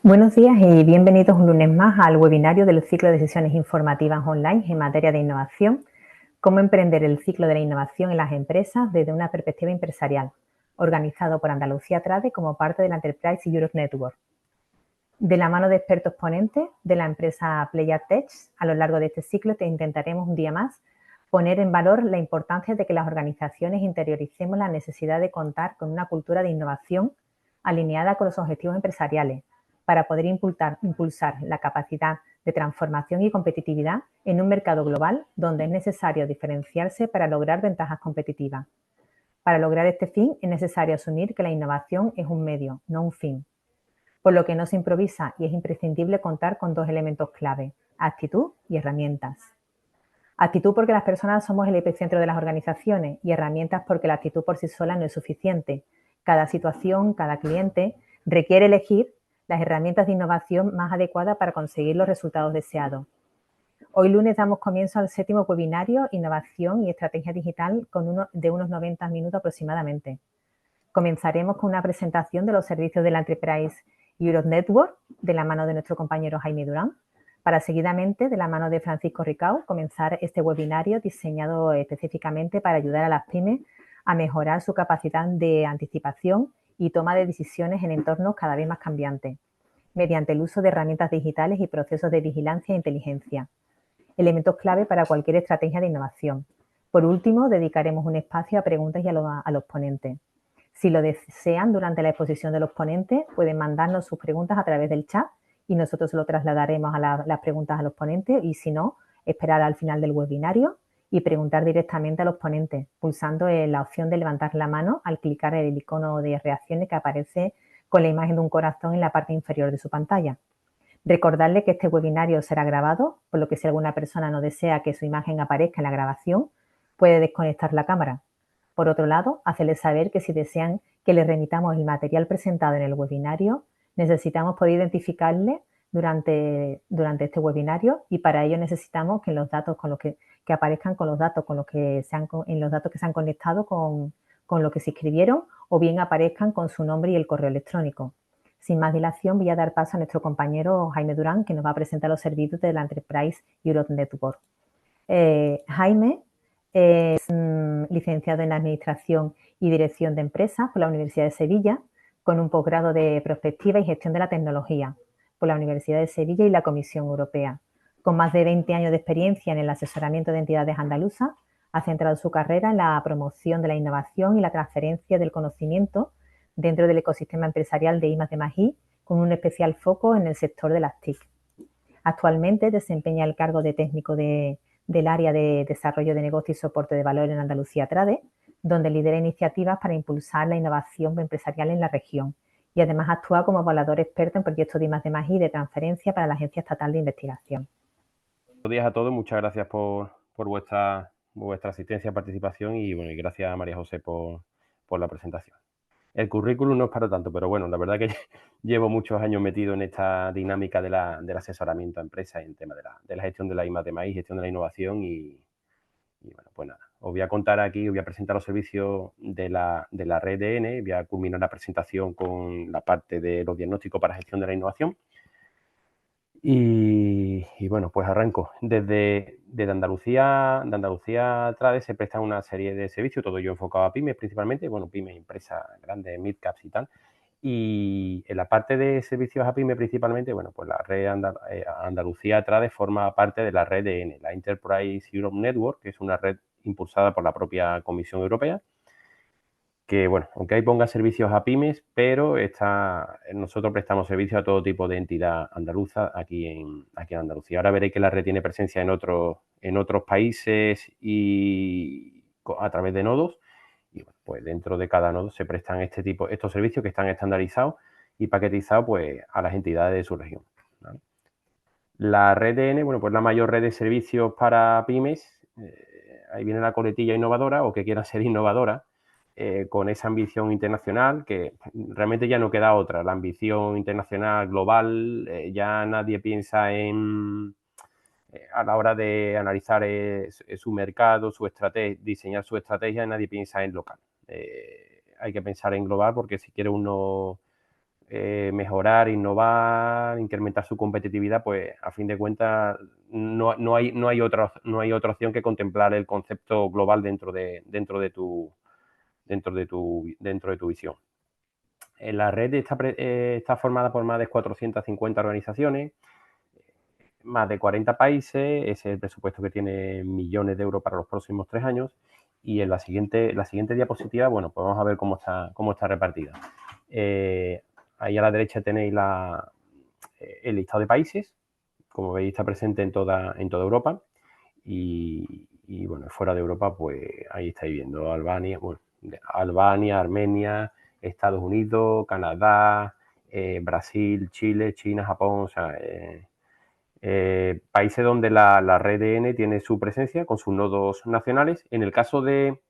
Buenos días y bienvenidos un lunes más al webinario del ciclo de sesiones informativas online en materia de innovación, cómo emprender el ciclo de la innovación en las empresas desde una perspectiva empresarial, organizado por Andalucía Trade como parte de la Enterprise Europe Network. De la mano de expertos ponentes de la empresa Playatech, a lo largo de este ciclo te intentaremos un día más poner en valor la importancia de que las organizaciones interioricemos la necesidad de contar con una cultura de innovación alineada con los objetivos empresariales, para poder impulsar la capacidad de transformación y competitividad en un mercado global donde es necesario diferenciarse para lograr ventajas competitivas. Para lograr este fin es necesario asumir que la innovación es un medio, no un fin, por lo que no se improvisa y es imprescindible contar con dos elementos clave: actitud y herramientas. Actitud porque las personas somos el epicentro de las organizaciones y herramientas porque la actitud por sí sola no es suficiente. Cada situación, cada cliente requiere elegir las herramientas de innovación más adecuadas para conseguir los resultados deseados. Hoy lunes damos comienzo al 7º webinario Innovación y Estrategia Digital de unos 90 minutos aproximadamente. Comenzaremos con una presentación de los servicios de la Enterprise Europe Network de la mano de nuestro compañero Jaime Durán, para seguidamente, de la mano de Francisco Ricau, comenzar este webinario diseñado específicamente para ayudar a las pymes a mejorar su capacidad de anticipación y toma de decisiones en entornos cada vez más cambiantes, mediante el uso de herramientas digitales y procesos de vigilancia e inteligencia, elementos clave para cualquier estrategia de innovación. Por último, dedicaremos un espacio a preguntas y a los ponentes. Si lo desean, durante la exposición de los ponentes, pueden mandarnos sus preguntas a través del chat y nosotros lo trasladaremos a las preguntas a los ponentes, y si no, esperar al final del webinario y preguntar directamente a los ponentes, pulsando la opción de levantar la mano al clicar en el icono de reacciones que aparece con la imagen de un corazón en la parte inferior de su pantalla. Recordarle que este webinario será grabado, por lo que si alguna persona no desea que su imagen aparezca en la grabación, puede desconectar la cámara. Por otro lado, hacerles saber que si desean que les remitamos el material presentado en el webinario, necesitamos poder identificarle durante este webinario, y para ello necesitamos que los datos que aparezcan con los datos en los datos que se han conectado con lo que se escribieron, o bien aparezcan con su nombre y el correo electrónico. Sin más dilación, voy a dar paso a nuestro compañero Jaime Durán, que nos va a presentar los servicios de la Enterprise Europe Network. Jaime es licenciado en Administración y Dirección de Empresas por la Universidad de Sevilla, con un posgrado de Prospectiva y Gestión de la Tecnología por la Universidad de Sevilla y la Comisión Europea. Con más de 20 años de experiencia en el asesoramiento de entidades andaluzas, ha centrado su carrera en la promoción de la innovación y la transferencia del conocimiento dentro del ecosistema empresarial de I+D+I, con un especial foco en el sector de las TIC. Actualmente desempeña el cargo de técnico del área de desarrollo de negocio y soporte de valor en Andalucía Trade, donde lidera iniciativas para impulsar la innovación empresarial en la región, y además actúa como evaluador experto en proyectos de I+D+I y de transferencia para la Agencia Estatal de Investigación. Buenos días a todos, muchas gracias por vuestra asistencia y participación, y bueno, y gracias a María José por la presentación. El currículum no es para tanto, pero bueno, la verdad que llevo muchos años metido en esta dinámica del asesoramiento a empresas en tema de la gestión de la I+D+I, gestión de la innovación, y bueno, pues nada, os voy a contar aquí, os voy a presentar los servicios de la red DN, voy a culminar la presentación con la parte de los diagnósticos para gestión de la innovación. Y bueno, pues arranco. Desde Andalucía Trade se prestan una serie de servicios, todo ello enfocado a pymes principalmente, bueno, pymes, empresas grandes, midcaps y tal. Y en la parte de servicios a pymes principalmente, bueno, pues la red Andalucía Trade forma parte de la red EN, la Enterprise Europe Network, que es una red impulsada por la propia Comisión Europea, que, bueno, aunque ahí ponga servicios a pymes, pero nosotros prestamos servicios a todo tipo de entidad andaluza aquí en Andalucía. Ahora veréis que la red tiene presencia en otros países y a través de nodos, y bueno, pues dentro de cada nodo se prestan estos servicios que están estandarizados y paquetizados pues a las entidades de su región, ¿vale? La red DN, bueno, pues la mayor red de servicios para pymes, ahí viene la coletilla innovadora, o que quiera ser innovadora, con esa ambición internacional, que realmente ya no queda otra. La ambición internacional global, ya nadie piensa a la hora de analizar su mercado, diseñar su estrategia, nadie piensa en local. Hay que pensar en global, porque si quiere uno mejorar, innovar, incrementar su competitividad, pues a fin de cuentas no hay otra opción que contemplar el concepto global dentro de tu visión. La red está formada por más de 450 organizaciones, más de 40 países, ese es el presupuesto que tiene millones de euros para los próximos 3 años. Y en la siguiente diapositiva, bueno, pues vamos a ver cómo está repartida. Ahí a la derecha tenéis el listado de países. Como veis, está presente en toda Europa. Y bueno, fuera de Europa, pues ahí estáis viendo Albania, Armenia, Estados Unidos, Canadá, Brasil, Chile, China, Japón, o sea, países donde la red DN tiene su presencia con sus nodos nacionales. En el caso de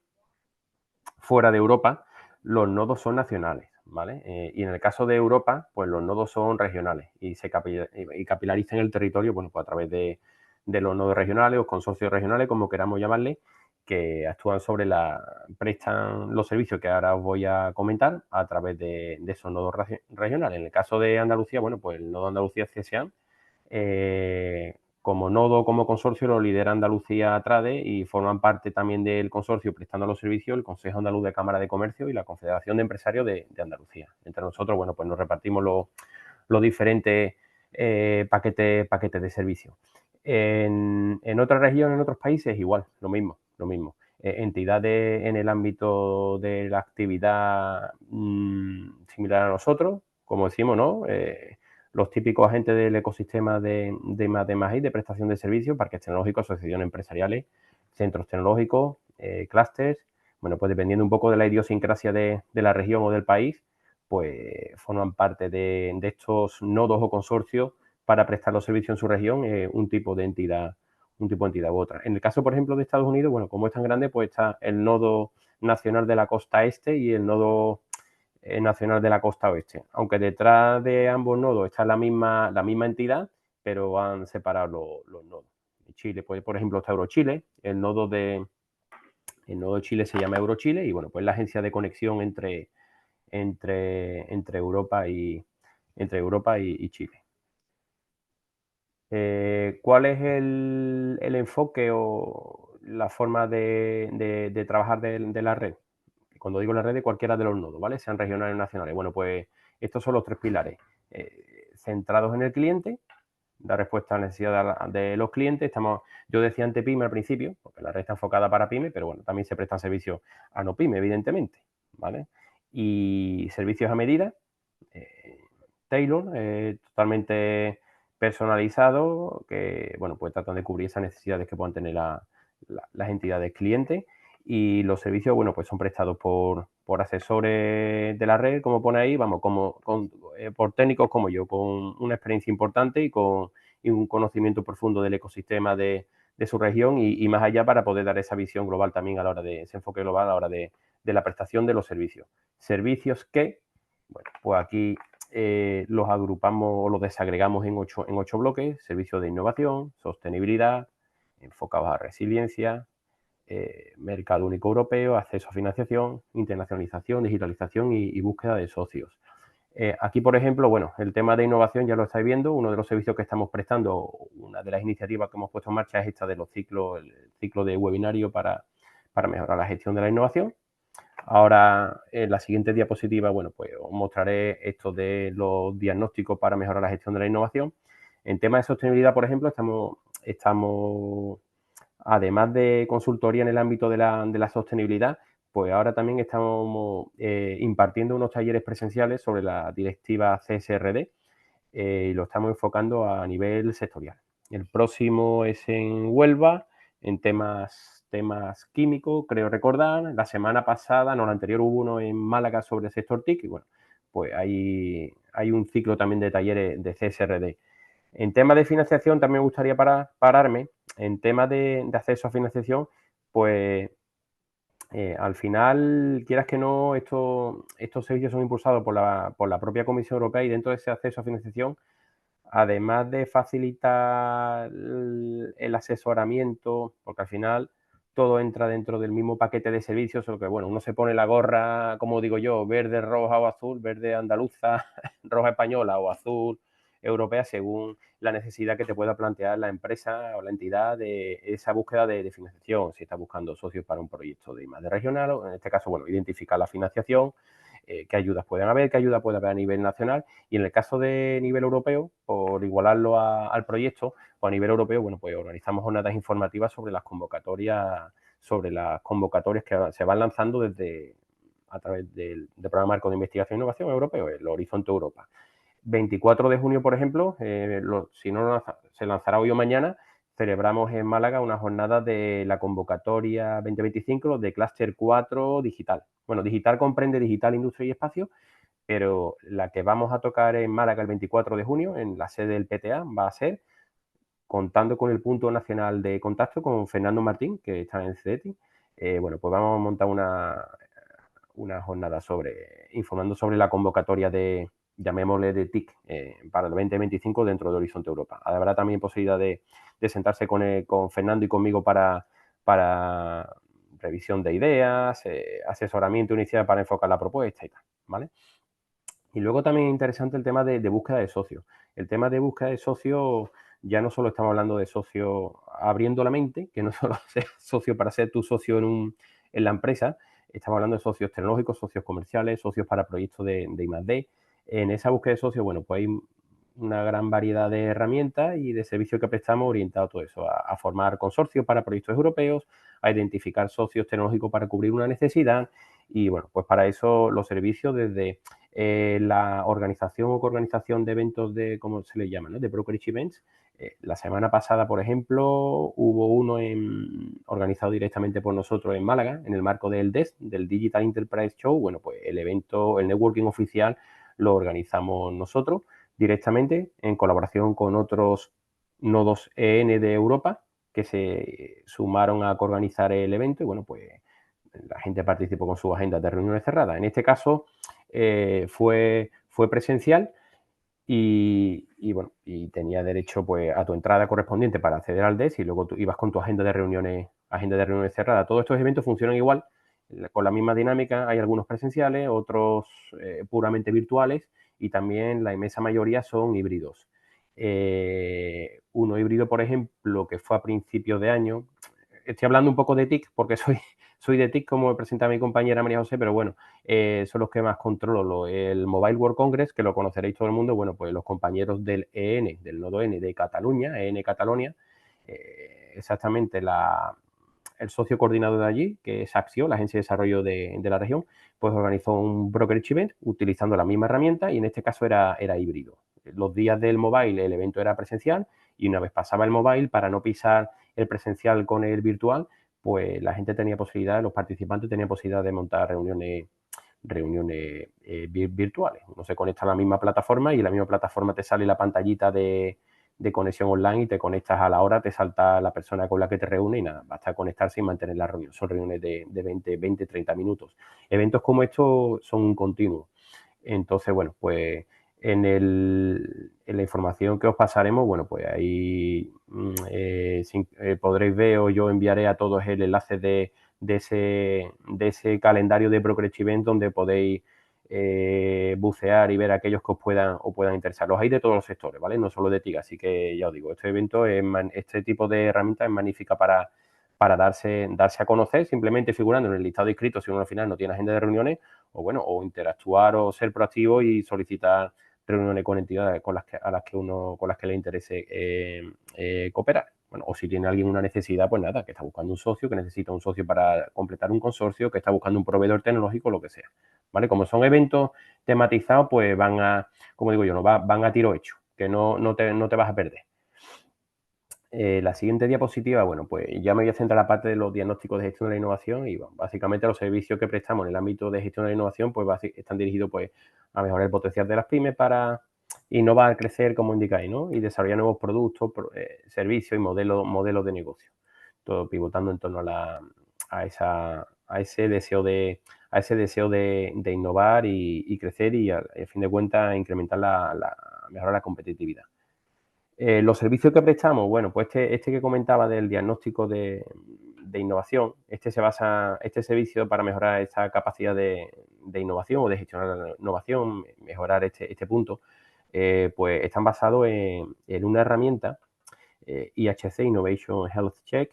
fuera de Europa, los nodos son nacionales, ¿vale? Y en el caso de Europa, pues los nodos son regionales y se capilarizan el territorio, bueno, pues a través de los nodos regionales o consorcios regionales, como queramos llamarle, que actúan prestan los servicios que ahora os voy a comentar a través de esos nodos regionales. En el caso de Andalucía, bueno, pues el nodo Andalucía CSA, como nodo, como consorcio, lo lidera Andalucía Trade y forman parte también del consorcio prestando los servicios el Consejo Andaluz de Cámara de Comercio y la Confederación de Empresarios de Andalucía. Entre nosotros, bueno, pues nos repartimos los diferentes paquetes de servicios. En otras regiones, en otros países, igual, lo mismo. Entidades en el ámbito de la actividad similar a nosotros, como decimos, ¿no? Los típicos agentes del ecosistema de I+D+I, de prestación de servicios, parques tecnológicos, asociaciones empresariales, centros tecnológicos, clústeres. Bueno, pues dependiendo un poco de la idiosincrasia de la región o del país, pues forman parte de estos nodos o consorcios para prestar los servicios en su región, un tipo de entidad u otra. En el caso, por ejemplo, de Estados Unidos, bueno, como es tan grande, pues está el nodo nacional de la costa este y el nodo nacional de la costa oeste. Aunque detrás de ambos nodos está la misma entidad, pero han separado los nodos. En Chile, pues, por ejemplo, está Eurochile, el nodo de Chile se llama Eurochile y, bueno, pues la agencia de conexión entre Europa y Chile. ¿Cuál es el enfoque o la forma de trabajar de la red? Cuando digo la red, de cualquiera de los nodos, ¿vale? Sean regionales o nacionales. Bueno, pues estos son los 3 pilares. Centrados en el cliente, dar respuesta a la necesidad de los clientes. Yo decía ante pyme al principio, porque la red está enfocada para pyme, pero bueno, también se prestan servicios a no pyme, evidentemente, ¿vale? Y servicios a medida, tailor, totalmente personalizado, que, bueno, pues tratan de cubrir esas necesidades que puedan tener las entidades clientes. Y los servicios, bueno, pues son prestados por asesores de la red, como pone ahí, vamos, por técnicos como yo, con una experiencia importante y con un conocimiento profundo del ecosistema de su región y más allá, para poder dar esa visión global también a la hora de ese enfoque global a la hora de la prestación de los servicios. Servicios que, bueno, pues aquí los agrupamos o los desagregamos en 8 bloques: servicios de innovación, sostenibilidad, enfocados a resiliencia, mercado único europeo, acceso a financiación, internacionalización, digitalización y búsqueda de socios. Aquí, por ejemplo, bueno, el tema de innovación ya lo estáis viendo. Uno de los servicios que estamos prestando, una de las iniciativas que hemos puesto en marcha es esta de el ciclo de webinario para mejorar la gestión de la innovación. Ahora, en la siguiente diapositiva, bueno, pues os mostraré esto de los diagnósticos para mejorar la gestión de la innovación. En tema de sostenibilidad, por ejemplo, estamos además de consultoría en el ámbito de la sostenibilidad, pues ahora también estamos impartiendo unos talleres presenciales sobre la directiva CSRD y lo estamos enfocando a nivel sectorial. El próximo es en Huelva, en temas químicos, creo recordar. La semana pasada, no, la anterior, hubo uno en Málaga sobre el sector TIC y, bueno, pues hay un ciclo también de talleres de CSRD. En temas de financiación también me gustaría pararme. En temas de acceso a financiación, pues al final, quieras que no, estos servicios son impulsados por la propia Comisión Europea y dentro de ese acceso a financiación, además de facilitar el asesoramiento, porque al final todo entra dentro del mismo paquete de servicios, solo que, bueno, uno se pone la gorra, como digo yo, verde, roja o azul, verde andaluza, roja española o azul europea, según la necesidad que te pueda plantear la empresa o la entidad de esa búsqueda de financiación. Si estás buscando socios para un proyecto de I+D regional, o en este caso, bueno, identificar la financiación, qué ayudas pueden haber, qué ayuda puede haber a nivel nacional, y en el caso de nivel europeo, por igualarlo al proyecto, o a nivel europeo, bueno, pues organizamos jornadas informativas sobre las convocatorias que se van lanzando a través del programa Marco de Investigación e Innovación Europeo, el Horizonte Europa. 24 de junio, por ejemplo, si no se lanzará hoy o mañana, celebramos en Málaga una jornada de la convocatoria 2025 de Cluster 4 Digital. Bueno, digital comprende digital, industria y espacio, pero la que vamos a tocar en Málaga el 24 de junio, en la sede del PTA, va a ser contando con el punto nacional de contacto con Fernando Martín, que está en CETI. Bueno, pues vamos a montar una jornada informando sobre la convocatoria llamémosle de TIC, para el 2025 dentro de Horizonte Europa. Habrá también posibilidad de sentarse con Fernando y conmigo para revisión de ideas, asesoramiento inicial para enfocar la propuesta y tal, ¿vale? Y luego también es interesante el tema de búsqueda de socios. El tema de búsqueda de socios, ya no solo estamos hablando de socios abriendo la mente, que no solo ser socio para ser tu socio en la empresa, estamos hablando de socios tecnológicos, socios comerciales, socios para proyectos de I+D. En esa búsqueda de socios, bueno, pues hay una gran variedad de herramientas y de servicios que prestamos orientados a todo eso, a formar consorcios para proyectos europeos, a identificar socios tecnológicos para cubrir una necesidad y, bueno, pues para eso los servicios desde la organización o coorganización de eventos de, ¿cómo se le llama?, ¿no?, de brokerage events. La semana pasada, por ejemplo, hubo uno organizado directamente por nosotros en Málaga, en el marco del DES, del Digital Enterprise Show. Bueno, pues el evento, el networking oficial, lo organizamos nosotros directamente en colaboración con otros nodos EN de Europa que se sumaron a coorganizar el evento y, bueno, pues la gente participó con sus agendas de reuniones cerradas. En este caso fue presencial bueno, y tenía derecho pues a tu entrada correspondiente para acceder al DES y luego tú ibas con tu agenda de reuniones cerrada. Todos estos eventos funcionan igual, con la misma dinámica. Hay algunos presenciales, otros puramente virtuales y también la inmensa mayoría son híbridos. Uno híbrido, por ejemplo, que fue a principios de año. Estoy hablando un poco de TIC porque soy de TIC, como me presenta mi compañera María José, pero bueno, son los que más controlo. El Mobile World Congress, que lo conoceréis todo el mundo, bueno, pues los compañeros del EN, del nodo N de Cataluña, EN Catalonia, exactamente el socio coordinador de allí, que es Axio, la agencia de desarrollo de la región, pues organizó un brokerage event utilizando la misma herramienta y en este caso era híbrido. Los días del mobile el evento era presencial y una vez pasaba el mobile, para no pisar el presencial con el virtual, pues la gente tenía posibilidad, los participantes tenían posibilidad de montar reuniones virtuales. Uno se conecta a la misma plataforma y en la misma plataforma te sale la pantallita de conexión online y te conectas a la hora, te salta la persona con la que te reúne y nada, basta conectarse y mantener la reunión. Son reuniones de 20, 30 minutos. Eventos como estos son un continuo. Entonces, bueno, pues en la información que os pasaremos, bueno, pues ahí podréis ver, o yo enviaré a todos el enlace de ese calendario de brokerage event donde podéis bucear y ver aquellos que os puedan interesar. Los hay de todos los sectores, ¿vale? No solo de TIC, así que ya os digo, este tipo de herramienta es magnífica para darse a conocer, simplemente figurando en el listado de inscritos si uno al final no tiene agenda de reuniones, o interactuar o ser proactivo y solicitar reuniones con entidades con las que le interese cooperar. Bueno, o si tiene alguien una necesidad, pues nada, que está buscando un socio, que necesita un socio para completar un consorcio, que está buscando un proveedor tecnológico, lo que sea. ¿Vale? Como son eventos tematizados, pues como digo yo, no van a tiro hecho, que no te vas a perder. La siguiente diapositiva, bueno, pues ya me voy a centrar en la parte de los diagnósticos de gestión de la innovación y bueno, básicamente los servicios que prestamos en el ámbito de gestión de la innovación pues están dirigidos pues a mejorar el potencial de las pymes para innovar, crecer, como indicáis, ¿no? Y desarrollar nuevos productos, servicios y modelos de negocio. Todo pivotando en torno a ese deseo de innovar y crecer y a fin de cuentas incrementar mejorar la competitividad. Los servicios que prestamos, bueno, pues este que comentaba del diagnóstico de de innovación. Este servicio para mejorar esta capacidad de innovación o de gestionar la innovación, mejorar este punto, pues están basados en una herramienta IHC Innovation Health Check,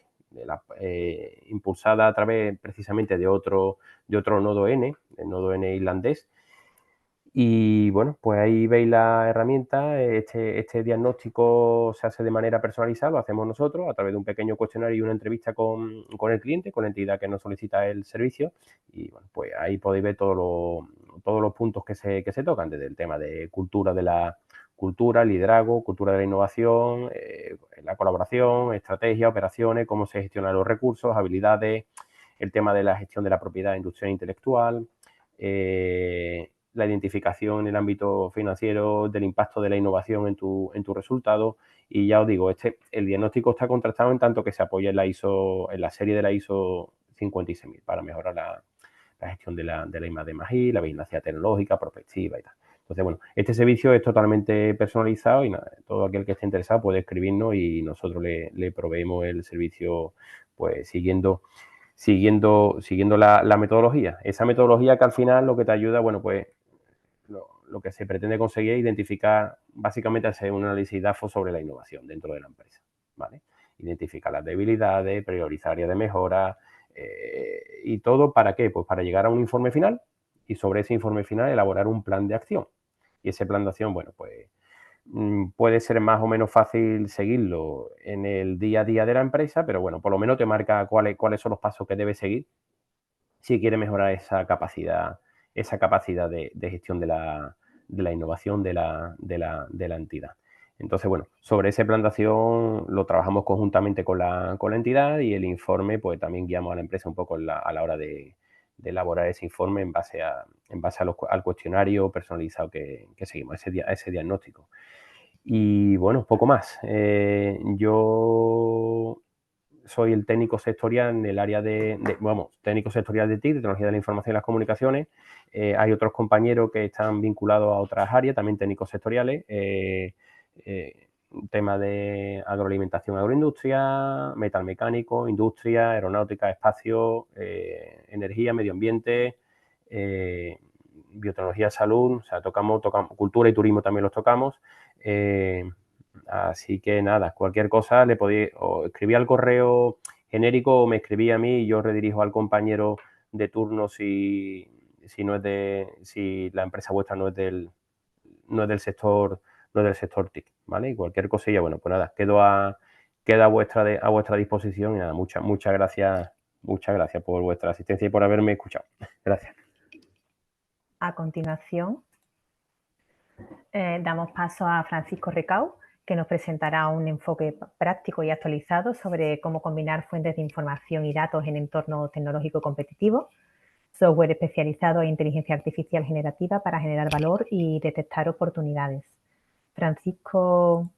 impulsada a través precisamente de otro nodo N, el nodo N irlandés. Y bueno, pues ahí veis la herramienta. Este diagnóstico se hace de manera personalizada, lo hacemos nosotros a través de un pequeño cuestionario y una entrevista con el cliente, con la entidad que nos solicita el servicio. Y bueno, pues ahí podéis ver todos los puntos que se tocan, desde el tema de cultura liderazgo, cultura de la innovación, la colaboración, estrategia, operaciones, cómo se gestionan los recursos, habilidades, el tema de la gestión de la propiedad industrial e intelectual, la identificación en el ámbito financiero del impacto de la innovación en tu resultado. Y ya os digo, el diagnóstico está contrastado en tanto que se apoya en la serie de la ISO 56000 para mejorar la gestión de la I+D+I, la vigilancia tecnológica, prospectiva y tal. Entonces, bueno, este servicio es totalmente personalizado y nada, todo aquel que esté interesado puede escribirnos y nosotros le proveemos el servicio, pues siguiendo la metodología. Esa metodología que al final lo que te ayuda, bueno, pues lo que se pretende conseguir es identificar, básicamente hacer un análisis DAFO sobre la innovación dentro de la empresa, ¿vale? Identificar las debilidades, priorizar áreas de mejora y todo, ¿para qué? Pues para llegar a un informe final y sobre ese informe final elaborar un plan de acción. Y ese plan de acción, bueno, pues puede ser más o menos fácil seguirlo en el día a día de la empresa, pero bueno, por lo menos te marca cuáles son los pasos que debes seguir si quieres mejorar esa capacidad de gestión de la innovación de la entidad. Entonces, bueno, sobre esa plantación lo trabajamos conjuntamente con la entidad y el informe, pues también guiamos a la empresa un poco a la hora de elaborar ese informe en base al cuestionario personalizado que seguimos, ese diagnóstico. Y bueno, poco más. Yo soy el técnico sectorial en el área técnico sectorial de TIC, de Tecnología de la Información y las Comunicaciones. Hay otros compañeros que están vinculados a otras áreas, también técnicos sectoriales. Tema de agroalimentación, agroindustria, metalmecánico, industria, aeronáutica, espacio, energía, medio ambiente, biotecnología, salud, o sea, tocamos cultura y turismo también los tocamos. Así que nada, cualquier cosa le podéis o escribir al correo genérico o me escribí a mí y yo redirijo al compañero de turno si la empresa vuestra no es del sector TIC, ¿vale? Y cualquier cosilla, bueno, pues nada, queda a vuestra disposición y nada, muchas gracias por vuestra asistencia y por haberme escuchado. Gracias. A continuación, damos paso a Francisco Recau, que nos presentará un enfoque práctico y actualizado sobre cómo combinar fuentes de información y datos en entorno tecnológico competitivo, software especializado e inteligencia artificial generativa para generar valor y detectar oportunidades. Francisco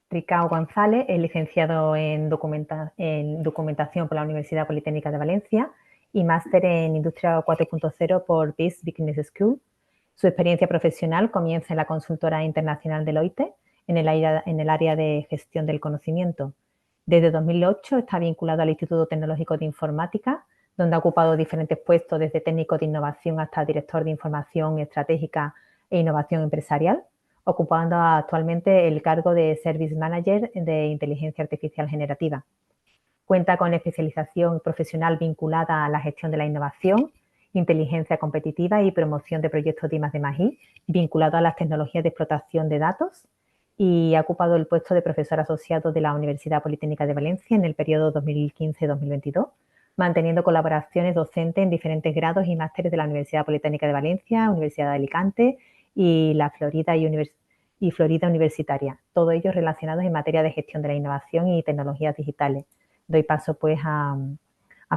Recau González es licenciado en Documentación por la Universidad Politécnica de Valencia y máster en Industria 4.0 por BIS Business School. Su experiencia profesional comienza en la consultora internacional Deloitte en el área de gestión del conocimiento. Desde 2008 está vinculado al Instituto Tecnológico de Informática, donde ha ocupado diferentes puestos desde técnico de innovación hasta director de información estratégica e innovación empresarial, ocupando actualmente el cargo de Service Manager de Inteligencia Artificial Generativa. Cuenta con especialización profesional vinculada a la gestión de la innovación, inteligencia competitiva y promoción de proyectos de I+D+I vinculado a las tecnologías de explotación de datos y ha ocupado el puesto de profesor asociado de la Universidad Politécnica de Valencia en el periodo 2015-2022, manteniendo colaboraciones docentes en diferentes grados y másteres de la Universidad Politécnica de Valencia, Universidad de Alicante y la Florida Universitaria, todos ellos relacionados en materia de gestión de la innovación y tecnologías digitales. Doy paso pues a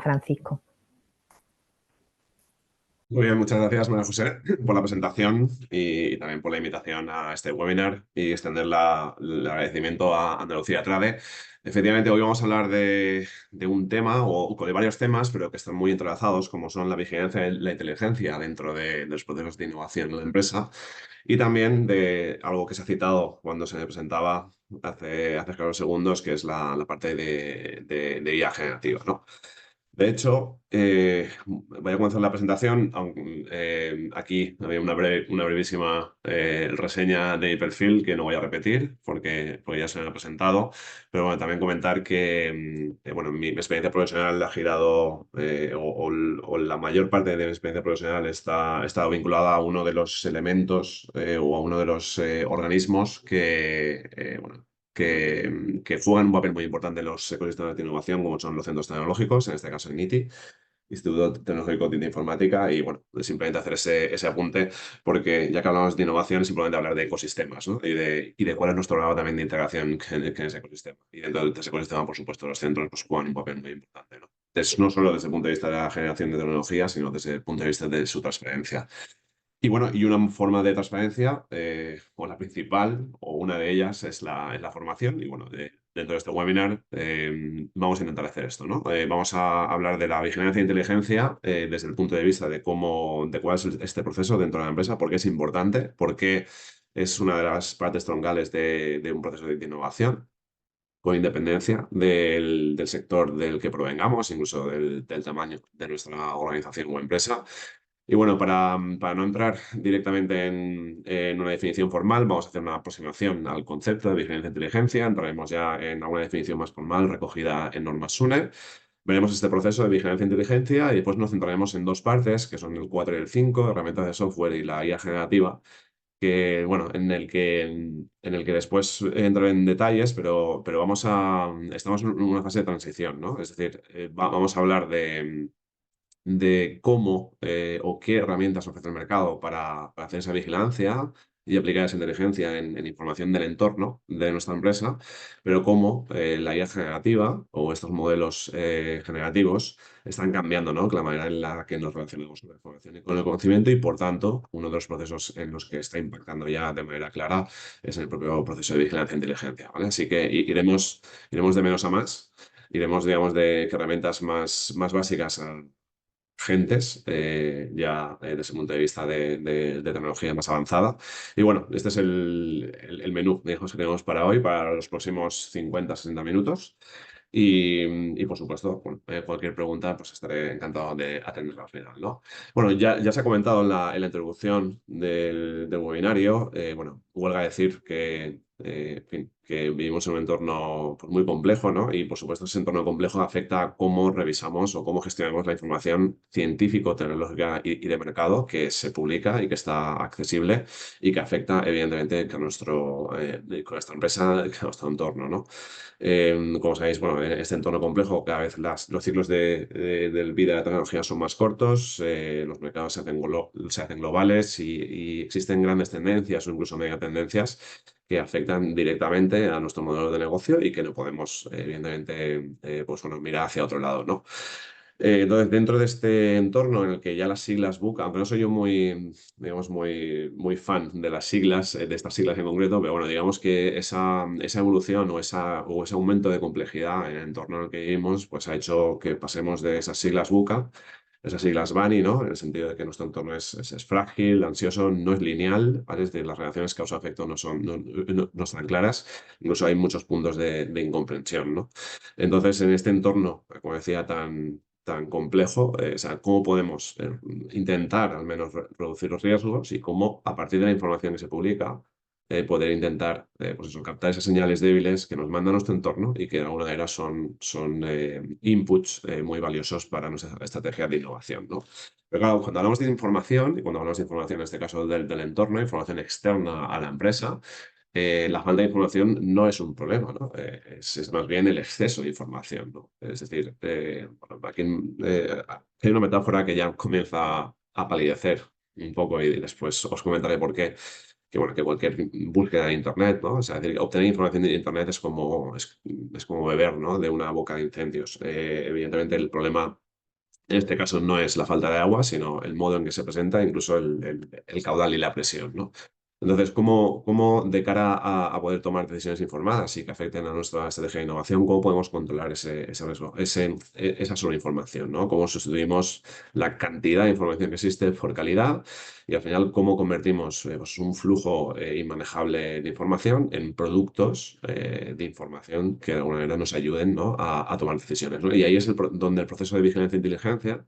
Francisco. Muy bien, muchas gracias, María José, por la presentación y también por la invitación a este webinar y extender el agradecimiento a Andalucía Trade. Efectivamente, hoy vamos a hablar de un tema o de varios temas, pero que están muy entrelazados, como son la vigilancia y la inteligencia dentro de los procesos de innovación en la empresa y también de algo que se ha citado cuando se me presentaba hace escasos segundos, que es la parte de IA generativa, ¿no? De hecho, voy a comenzar la presentación. Aquí había una brevísima reseña de mi perfil que no voy a repetir porque ya se me ha presentado. Pero bueno, también comentar que bueno, mi experiencia profesional ha girado, o la mayor parte de mi experiencia profesional ha estado vinculada a uno de los elementos o a uno de los organismos bueno, que juegan un papel muy importante en los ecosistemas de innovación, como son los centros tecnológicos, en este caso el NITI, Instituto Tecnológico de Informática, y bueno, simplemente hacer ese apunte, porque ya que hablamos de innovación, es simplemente hablar de ecosistemas, ¿no? Y de cuál es nuestro grado también de integración en ese ecosistema. Y dentro de ese ecosistema, por supuesto, los centros pues, juegan un papel muy importante, ¿no? No solo desde el punto de vista de la generación de tecnología, sino desde el punto de vista de su transferencia. Y bueno, y una forma de transparencia, o la principal, o una de ellas, es la formación. Y bueno, dentro de este webinar vamos a intentar hacer esto, ¿no? Vamos a hablar de la vigilancia e inteligencia desde el punto de vista de cuál es este proceso dentro de la empresa, por qué es importante, por qué es una de las partes troncales de un proceso de innovación, con independencia del sector del que provengamos, incluso del tamaño de nuestra organización o empresa. Y bueno, para no entrar directamente en una definición formal, vamos a hacer una aproximación al concepto de vigilancia e inteligencia. Entraremos ya en alguna definición más formal recogida en normas SUNE. Veremos este proceso de vigilancia e inteligencia y después nos centraremos en dos partes, que son el 4 y el 5, herramientas de software y la IA generativa, que, bueno, en el que después entro en detalles, pero estamos en una fase de transición, ¿no? Es decir, vamos a hablar de cómo o qué herramientas ofrece el mercado para hacer esa vigilancia y aplicar esa inteligencia en información del entorno de nuestra empresa, pero cómo la IA generativa o estos modelos generativos están cambiando, ¿no? La manera en la que nos relacionamos con la información y con el conocimiento, y por tanto, uno de los procesos en los que está impactando ya de manera clara es en el propio proceso de vigilancia e inteligencia, ¿vale? Así que iremos de menos a más. Iremos, digamos, de que herramientas más básicas gentes, ya desde ese punto de vista de tecnología más avanzada. Y bueno, este es el menú, digamos, que tenemos para hoy, para los próximos 50-60 minutos. Y, por supuesto, bueno, cualquier pregunta, pues estaré encantado de atenderla al final, ¿no? Bueno, ya se ha comentado en la introducción del webinario. Bueno, huelga decir en fin, que vivimos en un entorno pues, muy complejo, ¿no? Y por supuesto ese entorno complejo afecta a cómo revisamos o cómo gestionamos la información científico, tecnológica y de mercado que se publica y que está accesible y que afecta evidentemente con nuestra empresa, a nuestro entorno, ¿no? Como sabéis, bueno, en este entorno complejo cada vez los ciclos de vida de la tecnología son más cortos, los mercados se hacen globales y existen grandes tendencias o incluso megatendencias que afectan directamente a nuestro modelo de negocio y que no podemos, evidentemente, pues bueno, mirar hacia otro lado, ¿no? Entonces, dentro de este entorno en el que ya las siglas BUC, aunque no soy yo digamos, muy fan de las siglas, de estas siglas en concreto, pero bueno, digamos que esa evolución o ese aumento de complejidad en el entorno en el que vivimos, pues ha hecho que pasemos de esas siglas BUCA, esas siglas BANI, ¿no? En el sentido de que nuestro entorno es frágil, ansioso, no es lineal, ¿vale? Es decir, las relaciones causa-efecto no están claras, incluso hay muchos puntos de incomprensión, ¿no? Entonces, en este entorno, como decía, tan complejo, o sea, cómo podemos intentar al menos reducir los riesgos y cómo a partir de la información que se publica poder intentar pues eso, captar esas señales débiles que nos manda nuestro entorno y que de alguna manera son inputs muy valiosos para nuestra estrategia de innovación, ¿no? Pero claro, cuando hablamos de información, y cuando hablamos de información en este caso del entorno, información externa a la empresa, la falta de información no es un problema, ¿no? Es más bien el exceso de información, ¿no? Es decir, bueno, aquí hay una metáfora que ya comienza a palidecer un poco y después os comentaré por qué. Que, bueno, que cualquier búsqueda de Internet, ¿no? O sea, es decir, obtener información de Internet es como beber, ¿no? De una boca de incendios. Evidentemente el problema En este caso no es la falta de agua, sino el modo en que se presenta, incluso el caudal y la presión, ¿no? Entonces, ¿cómo de cara a poder tomar decisiones informadas y que afecten a nuestra estrategia de innovación, cómo podemos controlar ese riesgo, esa sobreinformación, ¿no? ¿Cómo sustituimos la cantidad de información que existe por calidad? Y al final, ¿cómo convertimos pues, un flujo inmanejable de información en productos de información que de alguna manera nos ayuden, ¿no? a tomar decisiones, ¿no? Y ahí es donde el proceso de vigilancia e inteligencia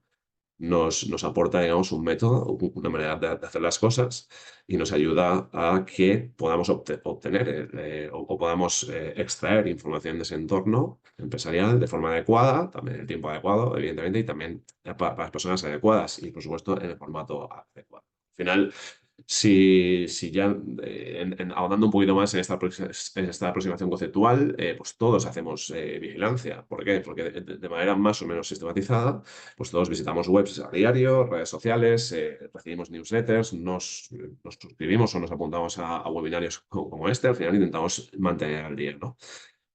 nos aporta, digamos, un método, una manera de hacer las cosas y nos ayuda a que podamos obtener o podamos extraer información de ese entorno empresarial de forma adecuada, también en el tiempo adecuado, evidentemente, y también para las personas adecuadas y, por supuesto, en el formato adecuado. Al final, si ya ahondando un poquito más en esta aproximación conceptual, pues todos hacemos vigilancia. ¿Por qué? Porque de manera más o menos sistematizada, pues todos visitamos webs a diario, redes sociales, recibimos newsletters, nos suscribimos o nos apuntamos a webinarios como este. Al final intentamos mantener al día, ¿no?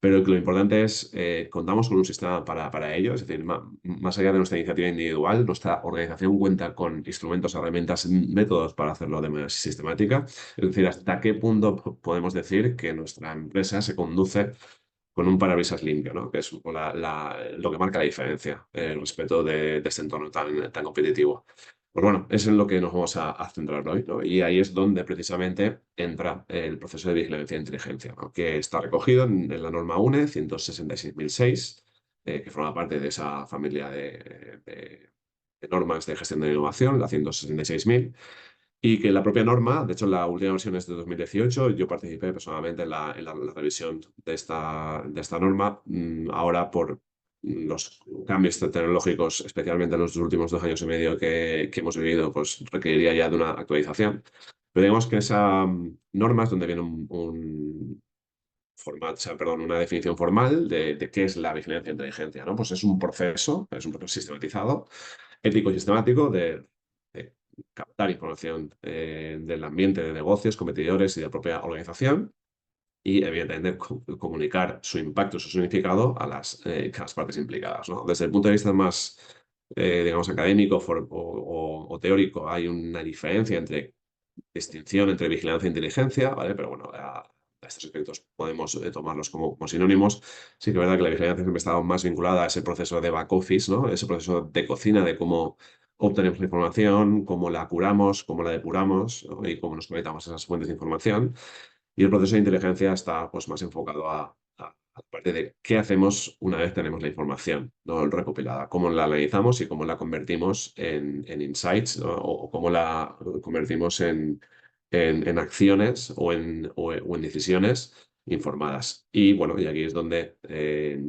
Pero lo importante es, contamos con un sistema para ello, es decir, más allá de nuestra iniciativa individual, nuestra organización cuenta con instrumentos, herramientas, métodos para hacerlo de manera sistemática. Es decir, hasta qué punto podemos decir que nuestra empresa se conduce con un parabrisas limpio, ¿no? Que es un poco lo que marca la diferencia respecto de este entorno tan competitivo. Pues bueno, eso es en lo que nos vamos a centrar hoy, ¿no? Y ahí es donde precisamente entra el proceso de vigilancia e inteligencia, ¿no? Que está recogido en la norma UNE 166.006, que forma parte de esa familia de normas de gestión de la innovación, la 166.000, y que la propia norma, de hecho la última versión es de 2018, yo participé personalmente en la revisión de esta norma, ahora por los cambios tecnológicos, especialmente en los últimos 2 años y medio que hemos vivido, pues requeriría ya de una actualización. Pero digamos que esa norma es donde viene un formato, o sea, perdón, una definición formal de qué es la vigilancia e inteligencia, ¿no? Pues es un proceso sistematizado, ético y sistemático de captar información del ambiente de negocios, competidores y de la propia organización y, evidentemente, comunicar su impacto, su significado a las partes implicadas, ¿no? Desde el punto de vista más, digamos, académico o teórico, hay una diferencia entre distinción entre vigilancia e inteligencia, ¿vale? Pero bueno, a estos efectos podemos tomarlos como sinónimos. Sí que es verdad que la vigilancia siempre ha estado más vinculada a ese proceso de back office, ¿no? Ese proceso de cocina, de cómo obtenemos la información, cómo la curamos, cómo la depuramos, ¿no? Y cómo nos conectamos a esas fuentes de información. Y el proceso de inteligencia está pues, más enfocado a la parte de qué hacemos una vez tenemos la información, ¿no? Recopilada, cómo la analizamos y cómo la convertimos en insights, ¿no? O cómo la convertimos en acciones o en decisiones informadas. Y bueno, y aquí es donde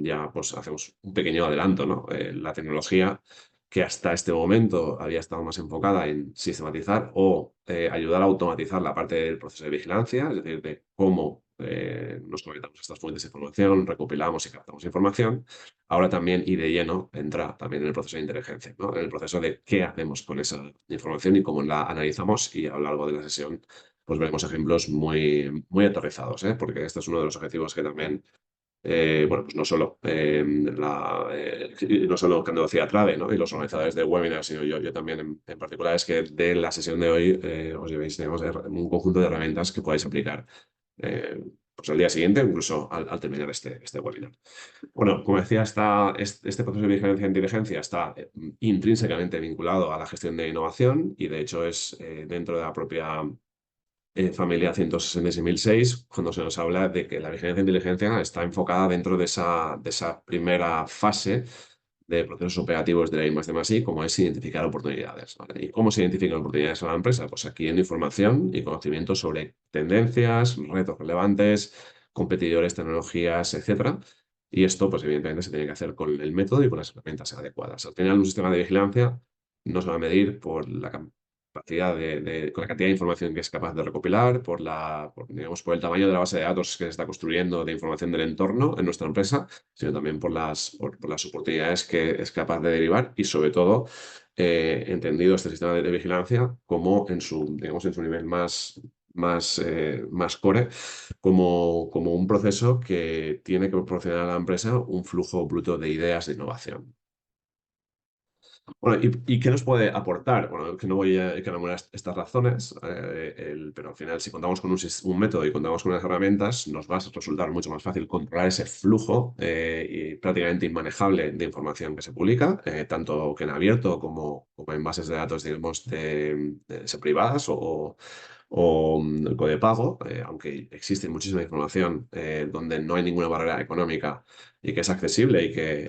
ya pues, hacemos un pequeño adelanto, ¿no? La tecnología que hasta este momento había estado más enfocada en sistematizar o ayudar a automatizar la parte del proceso de vigilancia, es decir, de cómo nos conectamos a estas fuentes de información, recopilamos y captamos información. Ahora también, y de lleno, entra también en el proceso de inteligencia, ¿no? En el proceso de qué hacemos con esa información y cómo la analizamos, y a lo largo de la sesión pues veremos ejemplos muy aterrizados, ¿eh? Porque este es uno de los objetivos que también bueno, pues no solo Candelocía Trade, ¿no? Y los organizadores de webinars, sino yo también en particular, es que de la sesión de hoy os llevéis, digamos, un conjunto de herramientas que podáis aplicar pues al día siguiente, incluso al terminar este webinar. Bueno, como decía, este proceso de vigilancia e inteligencia está intrínsecamente vinculado a la gestión de innovación y, de hecho, es dentro de la propia familia 166.006, cuando se nos habla de que la vigilancia e inteligencia está enfocada dentro de esa primera fase de procesos operativos de la I+D+I, como es identificar oportunidades, ¿vale? ¿Y cómo se identifican oportunidades a la empresa? Pues adquiriendo información y conocimiento sobre tendencias, retos relevantes, competidores, tecnologías, etcétera. Y esto, pues evidentemente, se tiene que hacer con el método y con las herramientas adecuadas. Al final, un sistema de vigilancia no se va a medir por la capacidad con la cantidad de información que es capaz de recopilar, digamos, por el tamaño de la base de datos que se está construyendo de información del entorno en nuestra empresa, sino también por las oportunidades que es capaz de derivar y, sobre todo, entendido este sistema de vigilancia como digamos, en su nivel más core, como un proceso que tiene que proporcionar a la empresa un flujo bruto de ideas de innovación. Bueno, ¿y qué nos puede aportar? Bueno, que no voy a enumerar estas razones, pero al final, si contamos con un método y contamos con unas herramientas, nos va a resultar mucho más fácil controlar ese flujo y prácticamente inmanejable de información que se publica, tanto que en abierto como en bases de datos, digamos, de privadas o el código de pago, aunque existe muchísima información donde no hay ninguna barrera económica y que es accesible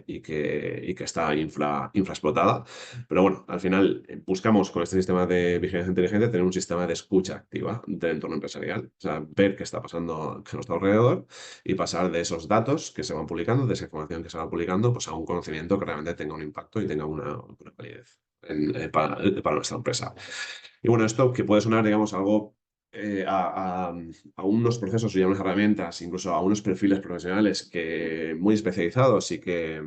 y que está infraexplotada. Pero bueno, al final buscamos con este sistema de vigilancia inteligente tener un sistema de escucha activa del entorno empresarial. O sea, ver qué está pasando a nuestro alrededor y pasar de esos datos que se van publicando, de esa información que se va publicando, pues a un conocimiento que realmente tenga un impacto y tenga una validez para nuestra empresa. Y bueno, esto que puede sonar, digamos, algo a unos procesos y a unas herramientas, incluso a unos perfiles profesionales que, muy especializados y que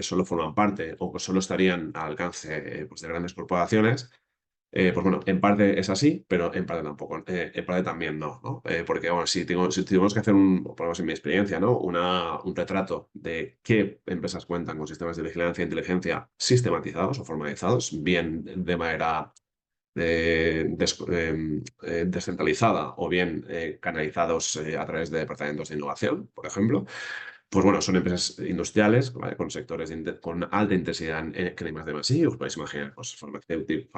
solo forman parte o que solo estarían al alcance pues, de grandes corporaciones. Pues bueno, en parte es así, pero en parte tampoco, en parte también no, ¿no? Porque bueno, si tenemos que hacer por lo menos en mi experiencia, ¿no? Un retrato de qué empresas cuentan con sistemas de vigilancia e inteligencia sistematizados o formalizados, bien de manera descentralizada o bien canalizados a través de departamentos de innovación, por ejemplo. Pues bueno, son empresas industriales, ¿vale? Con sectores con alta intensidad en climas de I+I. Os podéis imaginar, pues, farmacéutico,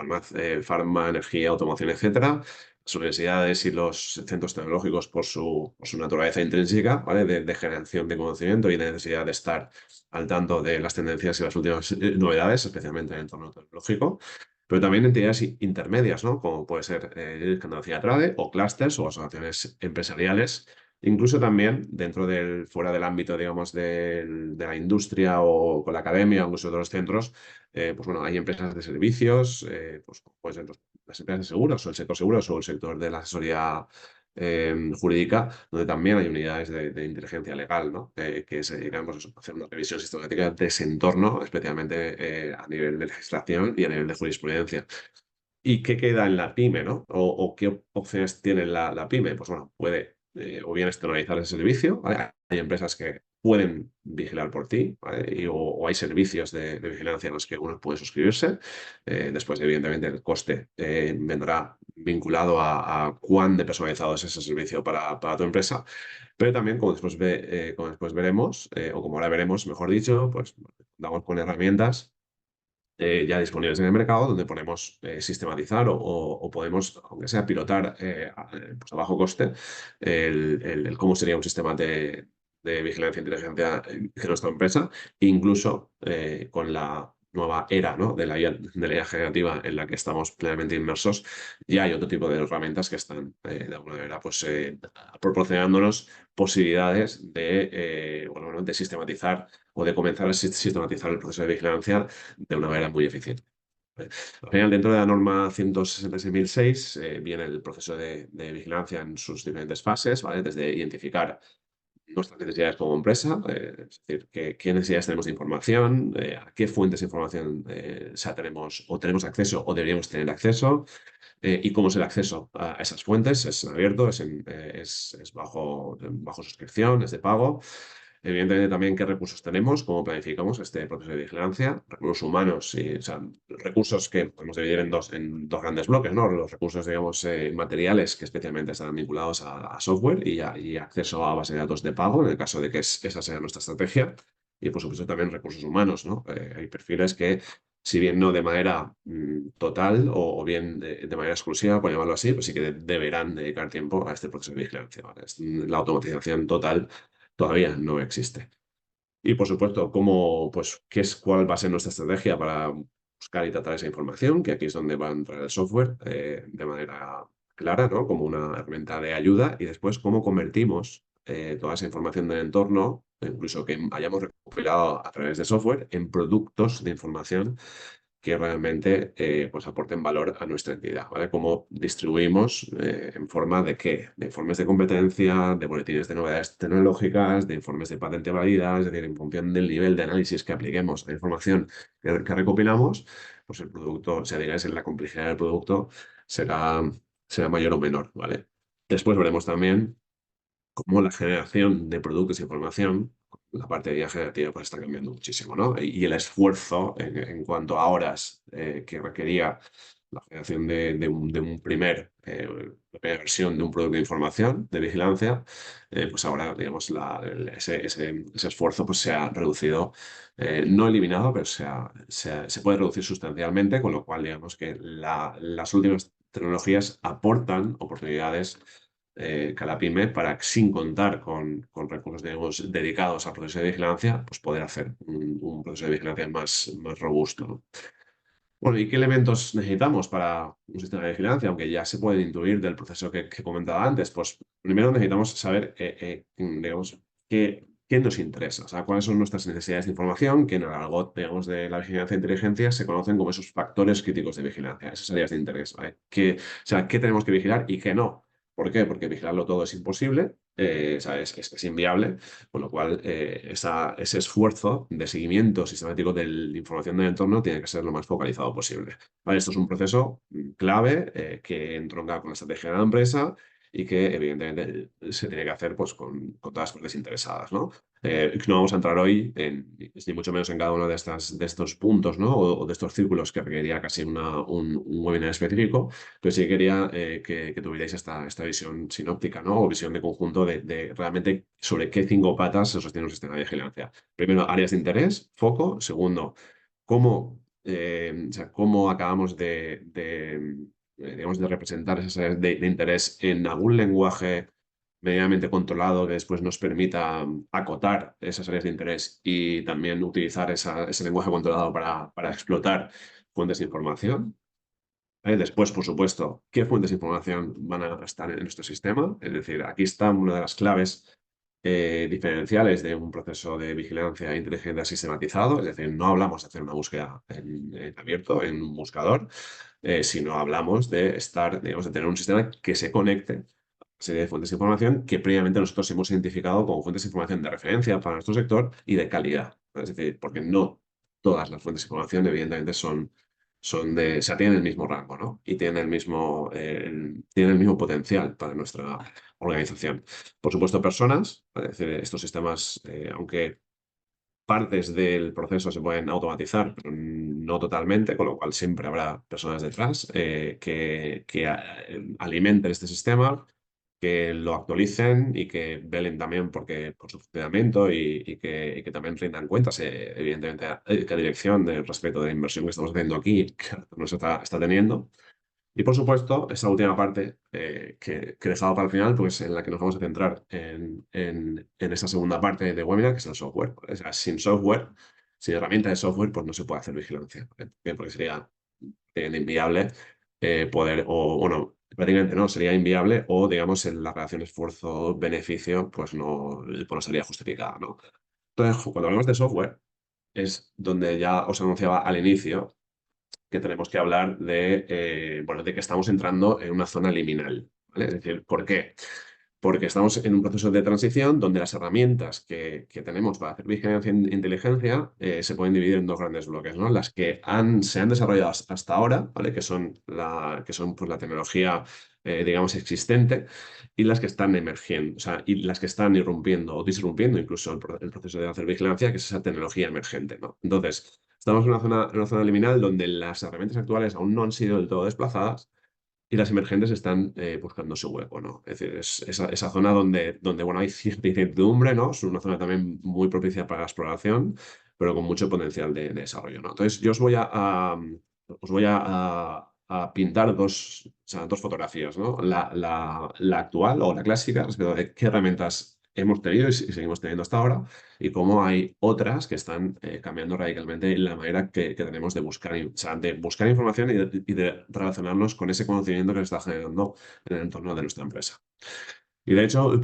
farma, energía, automoción, etcétera. Las universidades y los centros tecnológicos por su naturaleza intrínseca, ¿vale? De generación de conocimiento y de necesidad de estar al tanto de las tendencias y las últimas novedades, especialmente en el entorno tecnológico. Pero también entidades intermedias, ¿no? Como puede ser Canadá Trade o clústeres o asociaciones empresariales. Incluso también fuera del ámbito, digamos, de la industria o con la academia o incluso de los centros, pues bueno, hay empresas de servicios, pues pueden ser las empresas de seguros o el sector seguros o el sector de la asesoría jurídica, donde también hay unidades de inteligencia legal, ¿no? Que se dedican pues, a hacer una revisión sistemática de ese entorno, especialmente a nivel de legislación y a nivel de jurisprudencia. ¿Y qué queda en la pyme, no? O qué opciones tiene la pyme? Pues bueno, puede o bien externalizar ese servicio, ¿vale? Hay empresas que pueden vigilar por ti, ¿vale? O hay servicios de vigilancia en los que uno puede suscribirse. Después, evidentemente, el coste vendrá vinculado a cuán de personalizado es ese servicio para tu empresa. Pero también, como después veremos, o como ahora veremos, mejor dicho, pues damos con herramientas ya disponibles en el mercado, donde podemos sistematizar o podemos, aunque sea pilotar pues a bajo coste, el cómo sería un sistema de vigilancia e inteligencia de nuestra empresa, incluso con la nueva era, ¿no? de la IA generativa en la que estamos plenamente inmersos, ya hay otro tipo de herramientas que están, de alguna manera, pues, proporcionándonos posibilidades de sistematizar o de comenzar a sistematizar el proceso de vigilancia de una manera muy eficiente. Al final, dentro de la norma 166.006 viene el proceso de vigilancia en sus diferentes fases, ¿vale? Desde identificar nuestras necesidades como empresa, es decir, qué necesidades tenemos de información, a qué fuentes de información tenemos acceso o deberíamos tener acceso, y cómo es el acceso a esas fuentes. Es en abierto, es bajo suscripción, es de pago. Evidentemente también qué recursos tenemos, cómo planificamos este proceso de vigilancia, recursos humanos, o sea, recursos que podemos dividir en dos grandes bloques, ¿no? Los recursos, digamos, materiales que especialmente están vinculados a software y acceso a base de datos de pago, en el caso de que esa sea nuestra estrategia. Y por supuesto también recursos humanos, ¿no? Hay perfiles que, si bien no de manera total o bien de manera exclusiva, por llamarlo así, pues sí que deberán dedicar tiempo a este proceso de vigilancia, ¿vale? La automatización total todavía no existe. Y por supuesto, pues, cuál va a ser nuestra estrategia para buscar y tratar esa información, que aquí es donde va a entrar el software de manera clara, ¿no? Como una herramienta de ayuda, y después cómo convertimos toda esa información del entorno, incluso que hayamos recopilado a través de software, en productos de información que realmente pues aporten valor a nuestra entidad, ¿vale? Cómo distribuimos en forma de qué, de informes de competencia, de boletines de novedades tecnológicas, de informes de patente válida, es decir, en función del nivel de análisis que apliquemos a la información que recopilamos, pues el producto, o sea, digamos, en la complejidad del producto será mayor o menor, ¿vale? Después veremos también cómo la generación de productos e información la parte de IA generativa pues está cambiando muchísimo, ¿no? Y el esfuerzo en cuanto a horas que requería la generación de un la primera versión de un producto de información, de vigilancia, pues ahora, digamos, ese esfuerzo pues se ha reducido, no eliminado, pero se puede reducir sustancialmente, con lo cual, digamos que las últimas tecnologías aportan oportunidades que a la pyme para, sin contar con recursos, digamos, dedicados al proceso de vigilancia, pues poder hacer un proceso de vigilancia más robusto, ¿no? Bueno, ¿y qué elementos necesitamos para un sistema de vigilancia? Aunque ya se pueden intuir del proceso que comentaba antes, pues primero necesitamos saber, digamos, qué nos interesa, o sea, cuáles son nuestras necesidades de información, que en el argot, digamos, de la vigilancia de inteligencia se conocen como esos factores críticos de vigilancia, esas áreas de interés, ¿vale? O sea, qué tenemos que vigilar y qué no. ¿Por qué? Porque vigilarlo todo es imposible, o sea, es inviable, con lo cual ese esfuerzo de seguimiento sistemático de la información del entorno tiene que ser lo más focalizado posible. ¿Vale? Esto es un proceso clave que entronca con la estrategia de la empresa y que evidentemente se tiene que hacer pues, con todas las partes interesadas, ¿no? No vamos a entrar hoy ni mucho menos en cada uno de estos puntos, ¿no? O de estos círculos que requeriría casi un webinar específico, pero sí quería que tuvierais esta visión sinóptica, ¿no? O visión de conjunto de realmente sobre qué 5 patas se sostiene un sistema de vigilancia. Primero, áreas de interés, foco. Segundo, cómo acabamos digamos, de representar esas áreas de interés en algún lenguaje medianamente controlado que después nos permita acotar esas áreas de interés y también utilizar ese lenguaje controlado para explotar fuentes de información. ¿Vale? Después, por supuesto, ¿qué fuentes de información van a estar en nuestro sistema? Es decir, aquí está una de las claves diferenciales de un proceso de vigilancia inteligente sistematizado. Es decir, no hablamos de hacer una búsqueda en abierto, en un buscador, sino hablamos digamos, de tener un sistema que se conecte a una serie de fuentes de información que previamente nosotros hemos identificado como fuentes de información de referencia para nuestro sector y de calidad. Es decir, porque no todas las fuentes de información, evidentemente, o sea, tienen el mismo rango, ¿no? Y tienen el mismo potencial para nuestra organización. Por supuesto, personas, es decir, estos sistemas, aunque partes del proceso se pueden automatizar, pero no totalmente, con lo cual siempre habrá personas detrás que alimenten este sistema, que lo actualicen y que velen también por su funcionamiento y que también rindan cuentas, evidentemente, a dirección respecto de la inversión que estamos haciendo aquí, que nos está teniendo. Y por supuesto, esa última parte que he dejado para el final, pues en la que nos vamos a centrar en esa segunda parte de webinar, que es el software. O sea, sin software, sin herramientas de software, pues no se puede hacer vigilancia. ¿Vale? Porque sería inviable poder, o bueno, prácticamente no, sería inviable o, digamos, en la relación esfuerzo-beneficio, pues no sería justificada, ¿no? Entonces, cuando hablamos de software, es donde ya os anunciaba al inicio que tenemos que hablar bueno, de que estamos entrando en una zona liminal, ¿vale? Es decir, ¿por qué? Porque estamos en un proceso de transición donde las herramientas que tenemos para hacer vigilancia e inteligencia se pueden dividir en 2 grandes bloques, ¿no? Las que se han desarrollado hasta ahora, ¿vale? Que son pues, la tecnología, digamos, existente, y las que están emergiendo, o sea, y las que están irrumpiendo o disrumpiendo incluso el proceso de hacer vigilancia, que es esa tecnología emergente, ¿no? Entonces, estamos en una zona liminal donde las herramientas actuales aún no han sido del todo desplazadas y las emergentes están buscando su hueco, ¿no? Es decir, es esa zona donde bueno, hay cierta incertidumbre, ¿no? Es una zona también muy propicia para la exploración, pero con mucho potencial de desarrollo, ¿no? Entonces, yo os voy a pintar dos fotografías, ¿no? La actual o la clásica respecto de qué herramientas hemos tenido y seguimos teniendo hasta ahora, y cómo hay otras que están cambiando radicalmente la manera que tenemos de buscar, o sea, de buscar información y de relacionarnos con ese conocimiento que se está generando en el entorno de nuestra empresa. Y de hecho,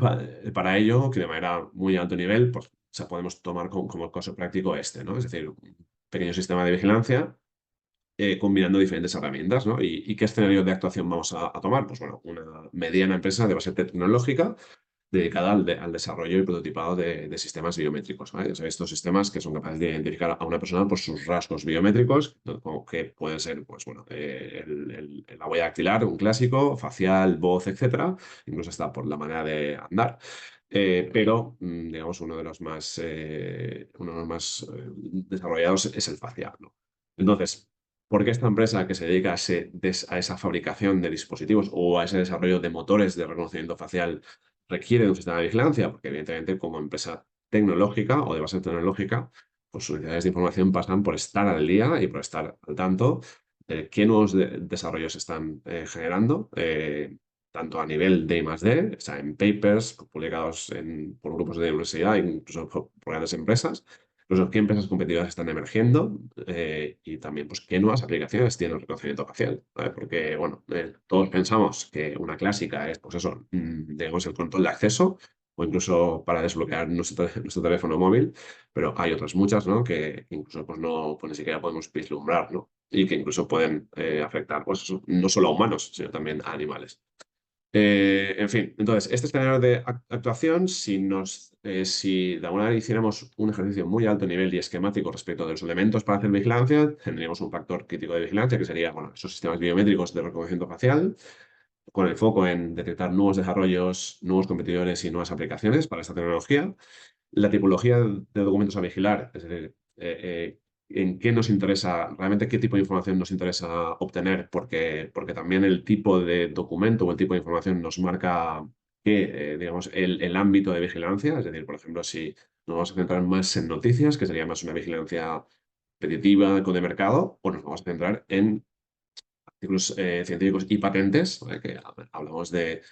para ello, que de manera muy alto nivel, pues, o sea, podemos tomar como caso práctico ¿no? Es decir, un pequeño sistema de vigilancia combinando diferentes herramientas, ¿no? ¿Y qué escenario de actuación vamos a tomar? Pues bueno, una mediana empresa de base tecnológica dedicada al desarrollo y prototipado de sistemas biométricos, ¿vale? O sea, estos sistemas que son capaces de identificar a una persona por sus rasgos biométricos, ¿no? Como que pueden ser, pues bueno, la huella dactilar, un clásico, facial, voz, etcétera, incluso hasta por la manera de andar. pero, digamos, uno de los más desarrollados es el facial, ¿no? Entonces, ¿por qué esta empresa que se dedica a esa fabricación de dispositivos o a ese desarrollo de motores de reconocimiento facial requiere de un sistema de vigilancia? Porque, evidentemente, como empresa tecnológica o de base tecnológica, pues sus necesidades de información pasan por estar al día y por estar al tanto de qué nuevos desarrollos se están generando, tanto a nivel de I+D, o sea, en papers publicados por grupos de universidad, incluso por grandes empresas, incluso qué empresas competitivas están emergiendo, y también pues, qué nuevas aplicaciones tiene el reconocimiento facial, ¿vale? Porque, bueno, todos pensamos que una clásica es, pues eso, digamos, el control de acceso o incluso para desbloquear nuestro teléfono móvil, pero hay otras muchas, ¿no? Que incluso pues, no, pues, ni siquiera podemos vislumbrar, ¿no? Y que incluso pueden afectar, pues, eso, no solo a humanos, sino también a animales. En fin, entonces, este escenario de actuación, si de alguna manera hiciéramos un ejercicio muy alto nivel y esquemático respecto de los elementos para hacer vigilancia, tendríamos un factor crítico de vigilancia, que sería, bueno, esos sistemas biométricos de reconocimiento facial, con el foco en detectar nuevos desarrollos, nuevos competidores y nuevas aplicaciones para esta tecnología. La tipología de documentos a vigilar, es decir, en qué nos interesa, realmente qué tipo de información nos interesa obtener, porque también el tipo de documento o el tipo de información nos marca digamos, el ámbito de vigilancia. Es decir, por ejemplo, si nos vamos a centrar más en noticias, que sería más una vigilancia repetitiva con de mercado, o nos vamos a centrar en artículos científicos y patentes, ¿vale? Que hablamos de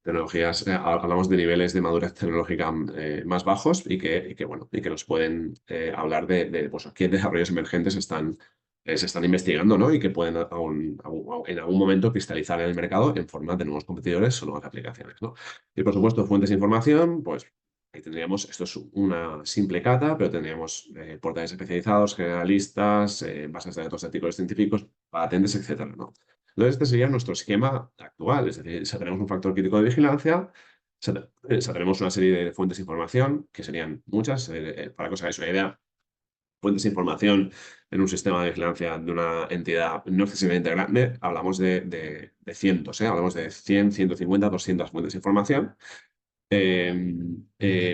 tecnologías, hablamos de niveles de madurez tecnológica más bajos bueno, y que nos pueden hablar de pues, qué desarrollos emergentes se están investigando, ¿no? Y que pueden en algún momento cristalizar en el mercado en forma de nuevos competidores o nuevas aplicaciones, ¿no? Y por supuesto, fuentes de información, pues ahí tendríamos, esto es una simple cata, pero tendríamos portales especializados, generalistas, bases de datos de artículos científicos, patentes, etcétera, ¿no? Entonces, este sería nuestro esquema actual, es decir, si tenemos un factor crítico de vigilancia, si tenemos una serie de fuentes de información, que serían muchas, para que os hagáis una idea, fuentes de información en un sistema de vigilancia de una entidad no excesivamente grande, hablamos de cientos, hablamos de 100, 150, 200 fuentes de información.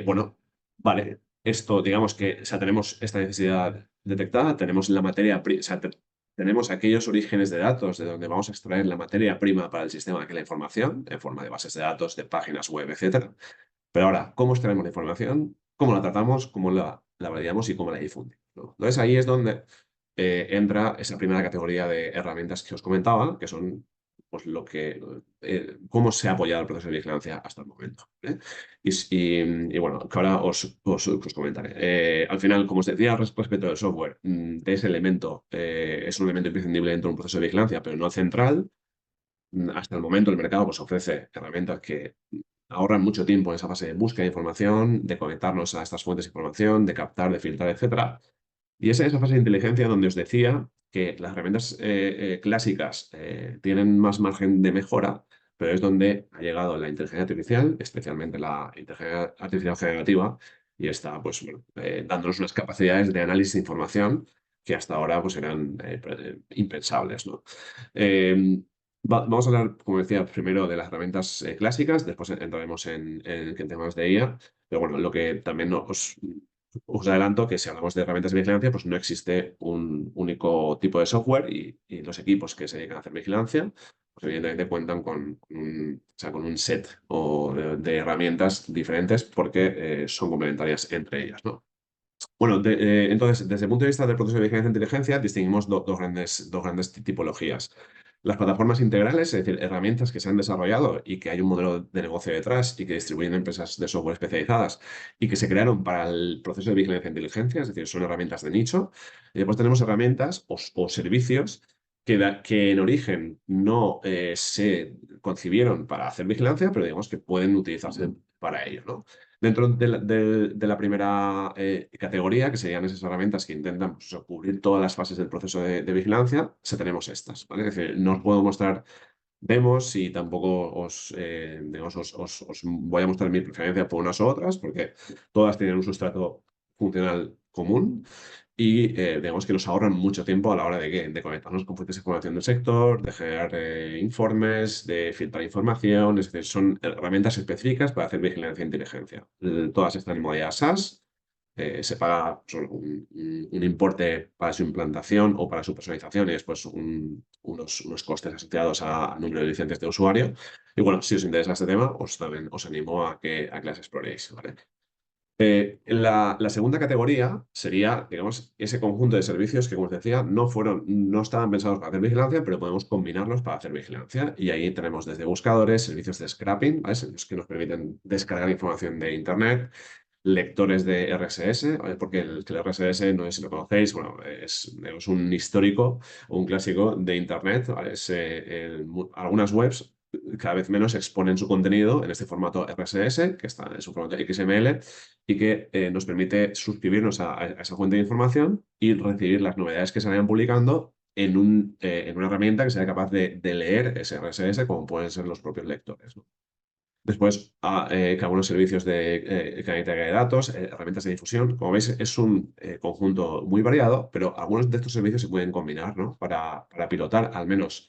Bueno, vale, esto, digamos que, o sea, tenemos esta necesidad detectada, tenemos la materia prima, o sea, tenemos aquellos orígenes de datos de donde vamos a extraer la materia prima para el sistema que la información, en forma de bases de datos, de páginas web, etcétera. Pero ahora, ¿cómo extraemos la información? ¿Cómo la tratamos? ¿Cómo la validamos y cómo la difundimos, ¿no? Entonces ahí es donde entra esa primera categoría de herramientas que os comentaba, que son pues, cómo se ha apoyado el proceso de vigilancia hasta el momento, ¿eh? Y bueno, que ahora os comentaré. Al final, como os decía, respecto del software, de ese elemento, es un elemento imprescindible dentro de un proceso de vigilancia, pero no central. Hasta el momento el mercado pues, ofrece herramientas que ahorran mucho tiempo en esa fase de búsqueda de información, de conectarnos a estas fuentes de información, de captar, de filtrar, etcétera. Y es en esa fase de inteligencia donde os decía que las herramientas clásicas tienen más margen de mejora, pero es donde ha llegado la inteligencia artificial, especialmente la inteligencia artificial generativa, y está pues, bueno, dándonos unas capacidades de análisis de información que hasta ahora pues, eran impensables, ¿no? Vamos a hablar, como decía, primero de las herramientas clásicas, después entraremos en temas de IA, pero bueno, lo que también os adelanto que si hablamos de herramientas de vigilancia, pues no existe un único tipo de software y los equipos que se dedican a hacer vigilancia, pues evidentemente cuentan con un set de herramientas diferentes porque son complementarias entre ellas, ¿no? Bueno, entonces, desde el punto de vista del proceso de vigilancia e inteligencia, distinguimos dos grandes tipologías. Las plataformas integrales, es decir, herramientas que se han desarrollado y que hay un modelo de negocio detrás y que distribuyen empresas de software especializadas y que se crearon para el proceso de vigilancia e inteligencia, es decir, son herramientas de nicho. Y después tenemos herramientas o servicios que en origen no se concibieron para hacer vigilancia, pero digamos que pueden utilizarse para ello, ¿no? Dentro de la primera categoría, que serían esas herramientas que intentan pues, cubrir todas las fases del proceso de vigilancia, tenemos estas, ¿vale? Es decir, no os puedo mostrar demos y tampoco digamos, os voy a mostrar mi preferencia por unas u otras, porque todas tienen un sustrato funcional común y digamos que nos ahorran mucho tiempo a la hora de conectarnos con fuentes de información del sector, de generar informes, de filtrar información, es decir, son herramientas específicas para hacer vigilancia e inteligencia. Todas están en modalidad SaaS, se paga solo un importe para su implantación o para su personalización y después unos costes asociados al número de licencias de usuario. Y bueno, si os interesa este tema, también os animo a que las exploréis, ¿vale? La segunda categoría sería, digamos, ese conjunto de servicios que, como os decía, no estaban pensados para hacer vigilancia, pero podemos combinarlos para hacer vigilancia. Y ahí tenemos desde buscadores, servicios de scraping, ¿vale? Servicios que nos permiten descargar información de Internet, lectores de RSS, ¿vale? Porque el RSS, no sé si lo conocéis, bueno, es un histórico o un clásico de Internet, ¿vale? Algunas webs cada vez menos exponen su contenido en este formato RSS, que está en su formato XML, y que nos permite suscribirnos a esa fuente de información y recibir las novedades que se vayan publicando en una herramienta que sea capaz de leer ese RSS, como pueden ser los propios lectores, ¿no? Después, que algunos servicios de analítica de datos, herramientas de difusión. Como veis, es un conjunto muy variado, pero algunos de estos servicios se pueden combinar, ¿no? Para pilotar, al menos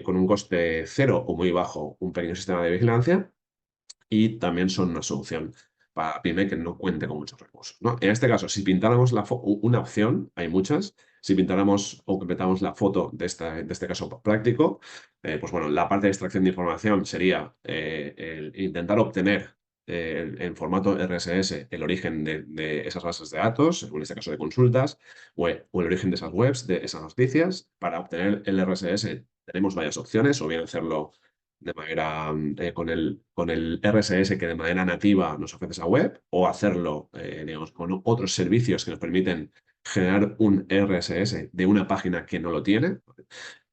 con un coste cero o muy bajo, un pequeño sistema de vigilancia y también son una solución para pyme que no cuente con muchos recursos, ¿no? En este caso, si pintáramos una opción, hay muchas, si pintáramos o completamos la foto de este caso práctico, pues bueno, la parte de extracción de información sería el intentar obtener en formato RSS el origen de esas bases de datos, en este caso de consultas, o el origen de esas webs, de esas noticias. Para obtener el RSS tenemos varias opciones, o bien hacerlo de manera con el RSS que de manera nativa nos ofrece esa web, o hacerlo, digamos, con otros servicios que nos permiten generar un RSS de una página que no lo tiene.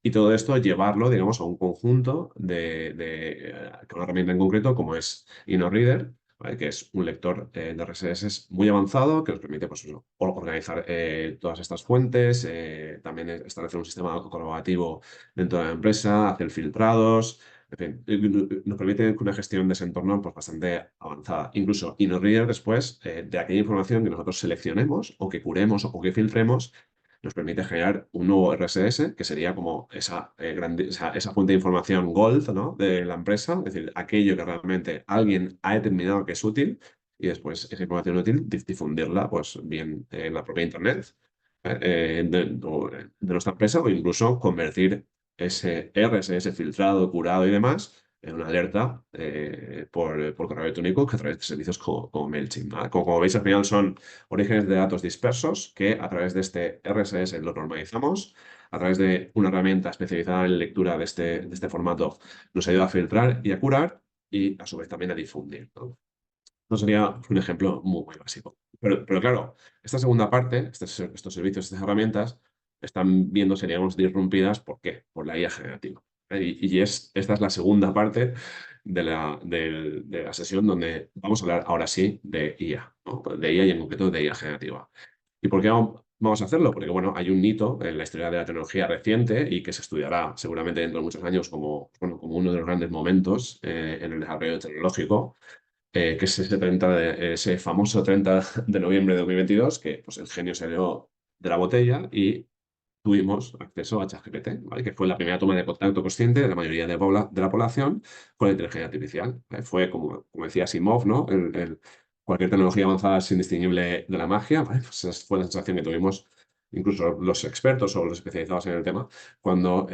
Y todo esto llevarlo, digamos, a un conjunto con una herramienta en concreto como es InnoReader, ¿vale? Que es un lector de RSS muy avanzado que nos permite, pues, eso, organizar todas estas fuentes, también establecer un sistema colaborativo dentro de la empresa, hacer filtrados. En fin, nos permite una gestión de ese entorno, pues, bastante avanzada. Incluso InnoReader después, de aquella información que nosotros seleccionemos o que curemos o que filtremos, nos permite generar un nuevo RSS, que sería como esa fuente de información gold, ¿no? De la empresa, es decir, aquello que realmente alguien ha determinado que es útil y después esa información útil difundirla, pues bien en la propia Internet de nuestra empresa, o incluso convertir ese RSS filtrado, curado y demás en una alerta por correo electrónico, que a través de servicios como MailChimp, ¿vale? Como veis, al final son orígenes de datos dispersos que a través de este RSS lo normalizamos, a través de una herramienta especializada en lectura de este formato nos ayuda a filtrar y a curar y a su vez también a difundir, ¿no? Esto sería un ejemplo muy, muy básico. Pero claro, esta segunda parte, estos servicios, estas herramientas, están viéndose, digamos, disrumpidas. ¿Por qué? Por la IA generativa. Esta es la segunda parte de la sesión donde vamos a hablar ahora sí de IA, ¿no? De IA y en concreto de IA generativa. ¿Y por qué vamos a hacerlo? Porque, bueno, hay un hito en la historia de la tecnología reciente y que se estudiará seguramente dentro de muchos años como, bueno, como uno de los grandes momentos en el desarrollo tecnológico, que es ese famoso 30 de noviembre de 2022, que pues, el genio salió de la botella y tuvimos acceso a ChatGPT, ¿vale? Que fue la primera toma de contacto consciente de la mayoría de la población con la inteligencia artificial, ¿vale? Fue, como decía Asimov, ¿no? Cualquier tecnología avanzada es indistinguible de la magia, ¿vale? Pues esa fue la sensación que tuvimos incluso los expertos o los especializados en el tema cuando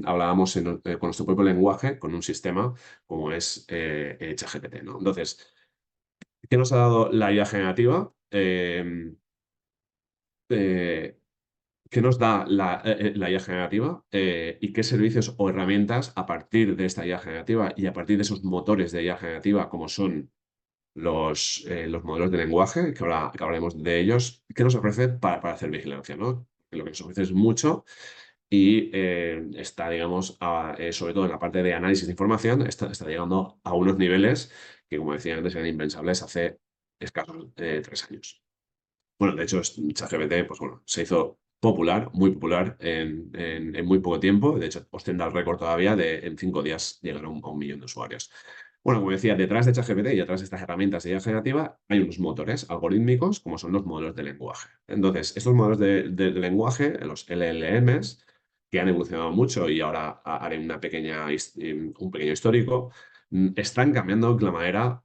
hablábamos con nuestro propio lenguaje, con un sistema como es ChatGPT, ¿no? Entonces, ¿qué nos ha dado la IA generativa? Eh, ¿Qué nos da la IA generativa y qué servicios o herramientas a partir de esta IA generativa y a partir de esos motores de IA generativa como son los modelos de lenguaje, que hablaremos de ellos, qué nos ofrece para hacer vigilancia, ¿no? Lo que nos ofrece es mucho y está, digamos, sobre todo en la parte de análisis de información, está llegando a unos niveles que, como decía antes, eran impensables hace escasos 3 años. Bueno, de hecho, ChatGPT, pues bueno, se hizo popular, muy popular en muy poco tiempo. De hecho, ostenta el récord todavía de en 5 días llegar a un millón de usuarios. Bueno, como decía, detrás de ChatGPT y detrás de estas herramientas de IA generativa hay unos motores algorítmicos como son los modelos de lenguaje. Entonces, estos modelos de lenguaje, los LLMs, que han evolucionado mucho y ahora haré un pequeño histórico, están cambiando la manera,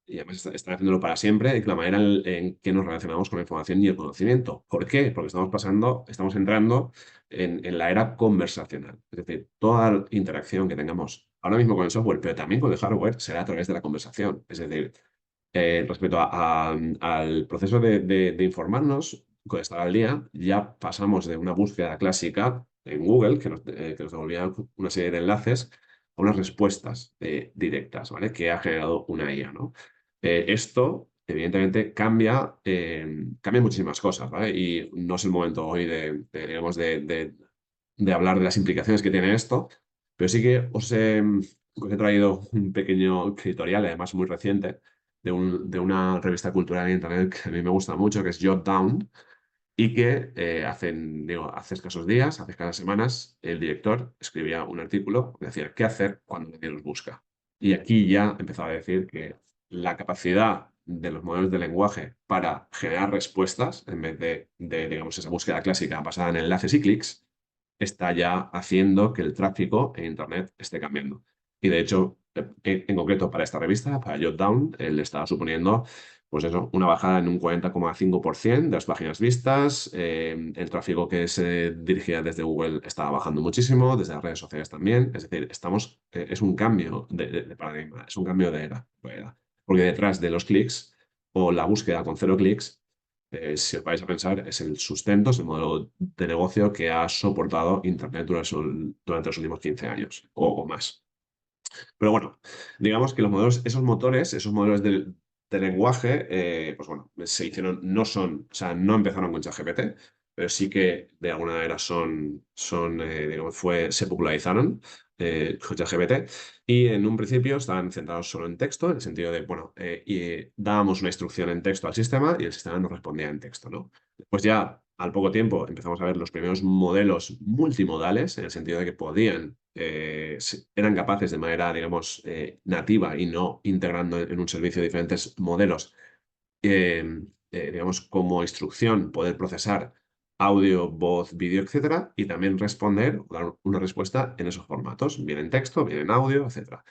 y además están haciéndolo para siempre, la manera en que nos relacionamos con la información y el conocimiento. ¿Por qué? Porque estamos entrando en la era conversacional. Es decir, toda interacción que tengamos ahora mismo con el software, pero también con el hardware, será a través de la conversación. Es decir, respecto al proceso de informarnos, con estar al día, ya pasamos de una búsqueda clásica en Google, que nos devolvía una serie de enlaces, a unas respuestas directas, ¿vale? Que ha generado una IA, ¿no? Esto, evidentemente, cambia muchísimas cosas, ¿vale? Y no es el momento hoy digamos, de hablar de las implicaciones que tiene esto, pero sí que os he traído un pequeño editorial, además muy reciente, de una revista cultural en Internet que a mí me gusta mucho, que es Jot Down, y que hace escasos días, hace escasas semanas, el director escribía un artículo que decía ¿qué hacer cuando nadie nos busca? Y aquí ya empezaba a decir que la capacidad de los modelos de lenguaje para generar respuestas, en vez digamos, esa búsqueda clásica basada en enlaces y clics, está ya haciendo que el tráfico en Internet esté cambiando. Y de hecho, en concreto para esta revista, para Jotdown, él estaba suponiendo, pues eso, una bajada en un 40,5% de las páginas vistas, el tráfico que se dirigía desde Google estaba bajando muchísimo, desde las redes sociales también, es decir, es un cambio de paradigma, es un cambio de era. Porque detrás de los clics o la búsqueda con 0 clics, si os vais a pensar, es el sustento, es el modelo de negocio que ha soportado Internet durante los últimos 15 años o más. Pero bueno, digamos que esos modelos de lenguaje, pues bueno, se hicieron, o sea, no empezaron con ChatGPT, pero sí que de alguna manera digamos, se popularizaron con ChatGPT y en un principio estaban centrados solo en texto, en el sentido de, bueno, dábamos una instrucción en texto al sistema y el sistema nos respondía en texto, ¿no? Pues ya al poco tiempo empezamos a ver los primeros modelos multimodales, en el sentido de que eran capaces de manera, digamos, nativa y no integrando en un servicio diferentes modelos, digamos, como instrucción, poder procesar audio, voz, vídeo, etcétera, y también responder, dar una respuesta en esos formatos, bien en texto, bien en audio, etcétera.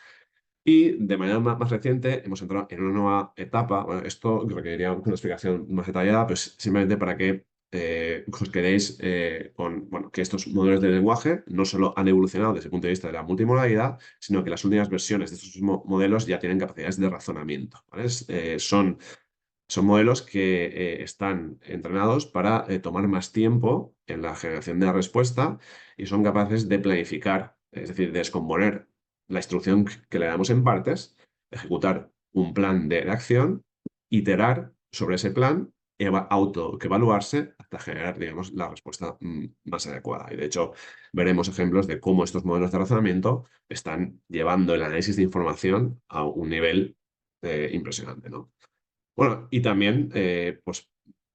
Y de manera más reciente hemos entrado en una nueva etapa. Bueno, esto requeriría una explicación más detallada, pues simplemente para que os quedéis bueno, que estos modelos de lenguaje no solo han evolucionado desde el punto de vista de la multimodalidad, sino que las últimas versiones de estos modelos ya tienen capacidades de razonamiento, ¿vale? Son modelos que están entrenados para tomar más tiempo en la generación de la respuesta y son capaces de planificar, es decir, de descomponer la instrucción que le damos en partes, ejecutar un plan de acción, iterar sobre ese plan, evaluarse hasta generar, digamos, la respuesta más adecuada. Y de hecho, veremos ejemplos de cómo estos modelos de razonamiento están llevando el análisis de información a un nivel impresionante, ¿no? Bueno, y también, pues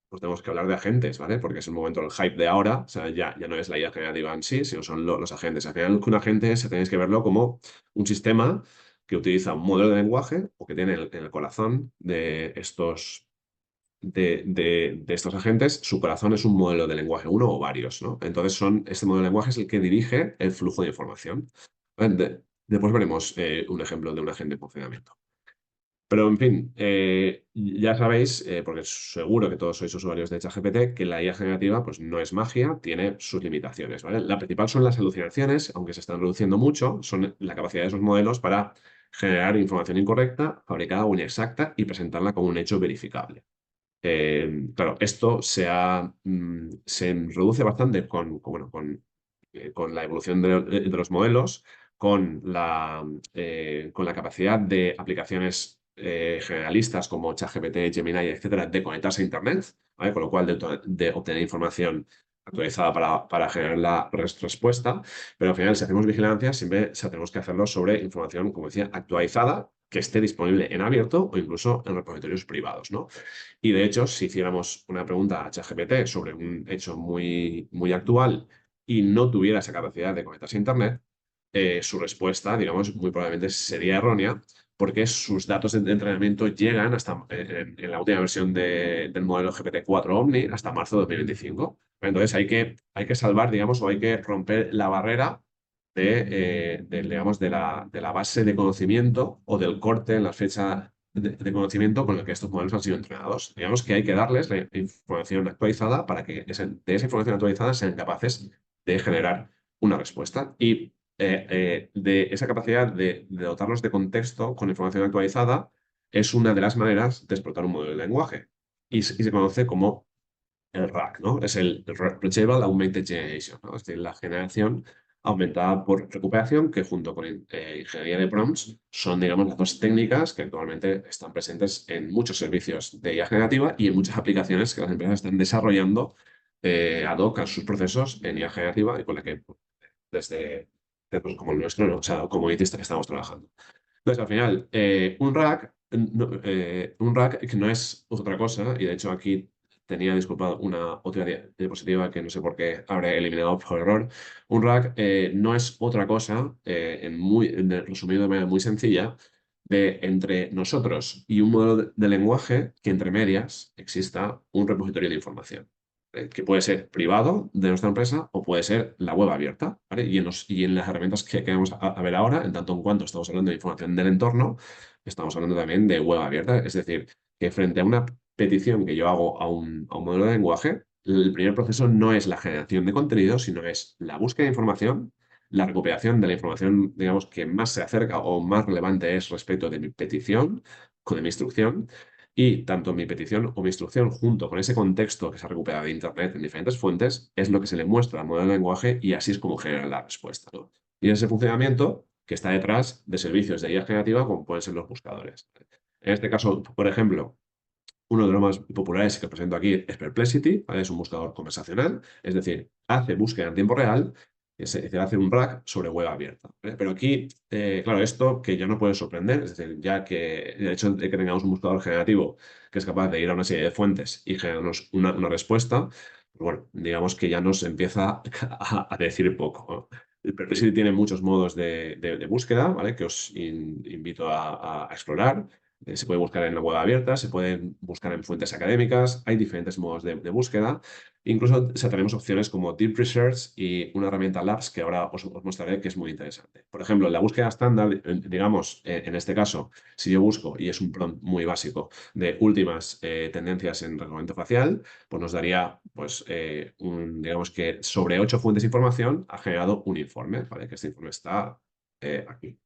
tenemos que hablar de agentes, ¿vale? Porque es el momento del hype de ahora, o sea, ya no es la IA generativa en sí, sino son los agentes. Al final, un agente se tenéis que verlo como un sistema que utiliza un modelo de lenguaje o que tiene en el corazón de estos agentes, su corazón es un modelo de lenguaje, uno o varios, ¿no? Entonces, este modelo de lenguaje es el que dirige el flujo de información. Después veremos un ejemplo de un agente en funcionamiento. Pero, en fin, ya sabéis, porque seguro que todos sois usuarios de ChatGPT, que la IA generativa pues, no es magia, tiene sus limitaciones, ¿vale? La principal son las alucinaciones, aunque se están reduciendo mucho, son la capacidad de esos modelos para generar información incorrecta, fabricada o inexacta y presentarla como un hecho verificable. Claro, esto se reduce bastante bueno, con la evolución de los modelos, con la capacidad de aplicaciones generalistas como ChatGPT, Gemini, etcétera, de conectarse a Internet, ¿vale? Con lo cual de obtener información actualizada para generar la respuesta, pero al final si hacemos vigilancia siempre tenemos que hacerlo sobre información, como decía, actualizada, que esté disponible en abierto o incluso en repositorios privados, ¿no? Y de hecho, si hiciéramos una pregunta a ChatGPT sobre un hecho muy, muy actual y no tuviera esa capacidad de conectarse a Internet, su respuesta, digamos, muy probablemente sería errónea porque sus datos de entrenamiento llegan hasta en la última versión del modelo GPT-4 Omni hasta marzo de 2025. Entonces hay que salvar, digamos, o hay que romper la barrera digamos, de la base de conocimiento o del corte en la fecha de conocimiento con el que estos modelos han sido entrenados. Digamos que hay que darles la información actualizada para que de esa información actualizada sean capaces de generar una respuesta. Y de esa capacidad de dotarlos de contexto con información actualizada es una de las maneras de explotar un modelo de lenguaje. Y se conoce como el RAG, ¿no? Es el Retrieval Augmented Generation, ¿no? Es decir, la generación aumentada por recuperación, que junto con ingeniería de prompts son, digamos, las dos técnicas que actualmente están presentes en muchos servicios de IA generativa y en muchas aplicaciones que las empresas están desarrollando ad hoc a sus procesos en IA generativa y con la que desde centros como el nuestro, ¿no? O sea, como ITIS estamos trabajando. Entonces, al final, un rack que no es otra cosa, y de hecho aquí tenía, disculpad, una otra diapositiva que no sé por qué habré eliminado por error. Un rack no es otra cosa, resumido de manera muy sencilla, de entre nosotros y un modelo de lenguaje que entre medias exista un repositorio de información que puede ser privado de nuestra empresa o puede ser la web abierta, ¿vale? Y en las herramientas que vamos a ver ahora, en tanto en cuanto estamos hablando de información del entorno, estamos hablando también de web abierta, es decir, que frente a una petición que yo hago a un modelo de lenguaje, el primer proceso no es la generación de contenido, sino es la búsqueda de información, la recuperación de la información, digamos, que más se acerca o más relevante es respecto de mi petición, con mi instrucción, y tanto mi petición o mi instrucción, junto con ese contexto que se ha recuperado de Internet en diferentes fuentes, es lo que se le muestra al modelo de lenguaje y así es como genera la respuesta, ¿no? Y ese funcionamiento que está detrás de servicios de IA generativa como pueden ser los buscadores. En este caso, por ejemplo, uno de los más populares que presento aquí es Perplexity, ¿vale? Es un buscador conversacional, es decir, hace búsqueda en tiempo real, es decir, hace un RAG sobre web abierta, ¿vale? Pero aquí, claro, esto que ya no puede sorprender, es decir, ya que el hecho de que tengamos un buscador generativo que es capaz de ir a una serie de fuentes y generarnos una respuesta, pues bueno, digamos que ya nos empieza a decir poco, ¿no? El Perplexity tiene muchos modos de búsqueda, ¿vale? Que os invito a explorar. Se puede buscar en la web abierta, se pueden buscar en fuentes académicas, hay diferentes modos de búsqueda. Incluso tenemos opciones como Deep Research y una herramienta Labs que ahora os mostraré que es muy interesante. Por ejemplo, en la búsqueda estándar, digamos, en este caso, si yo busco, y es un prompt muy básico, de últimas tendencias en reconocimiento facial, pues nos daría, pues, digamos que sobre 8 fuentes de información ha generado un informe, ¿vale? Que este informe está aquí.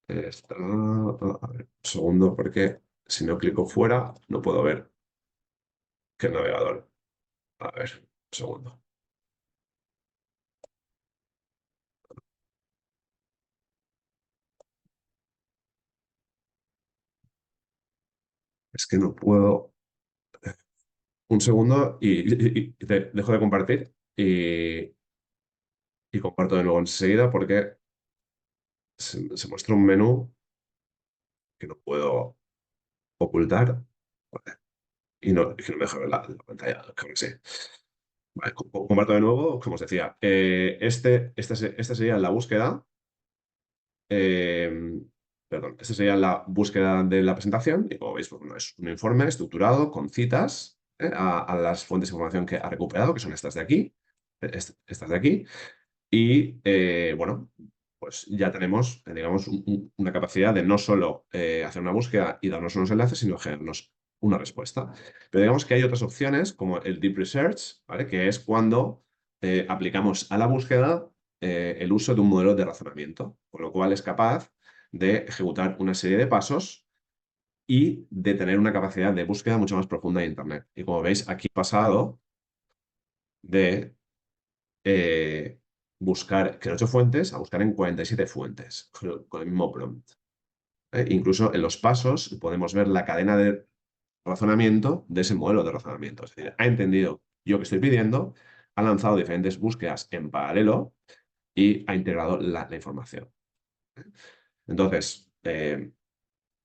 A ver, un segundo, porque si no clico fuera, no puedo ver que el navegador. A ver, un segundo. Es que no puedo. Un segundo y dejo de compartir y comparto de nuevo enseguida porque se muestra un menú que no puedo ocultar. Vale, y que no me deja ver la pantalla. Creo que sí. Vale, comparto de nuevo, como os decía. Esta sería la búsqueda. Eh, Perdón, esta sería la búsqueda de la presentación y como veis, pues, bueno, es un informe estructurado con citas a las fuentes de información que ha recuperado, que son estas de aquí, estas de aquí, y bueno, pues ya tenemos, digamos, una capacidad de no solo hacer una búsqueda y darnos unos enlaces, sino generarnos una respuesta. Pero digamos que hay otras opciones, como el Deep Research, ¿vale? Que es cuando aplicamos a la búsqueda el uso de un modelo de razonamiento, con lo cual es capaz de ejecutar una serie de pasos y de tener una capacidad de búsqueda mucho más profunda de Internet. Y como veis, aquí he pasado de buscar en 8 fuentes a buscar en 47 fuentes con el mismo prompt. Incluso en los pasos podemos ver la cadena de razonamiento de ese modelo de razonamiento. Es decir, ha entendido yo que estoy pidiendo, ha lanzado diferentes búsquedas en paralelo y ha integrado la información. Entonces,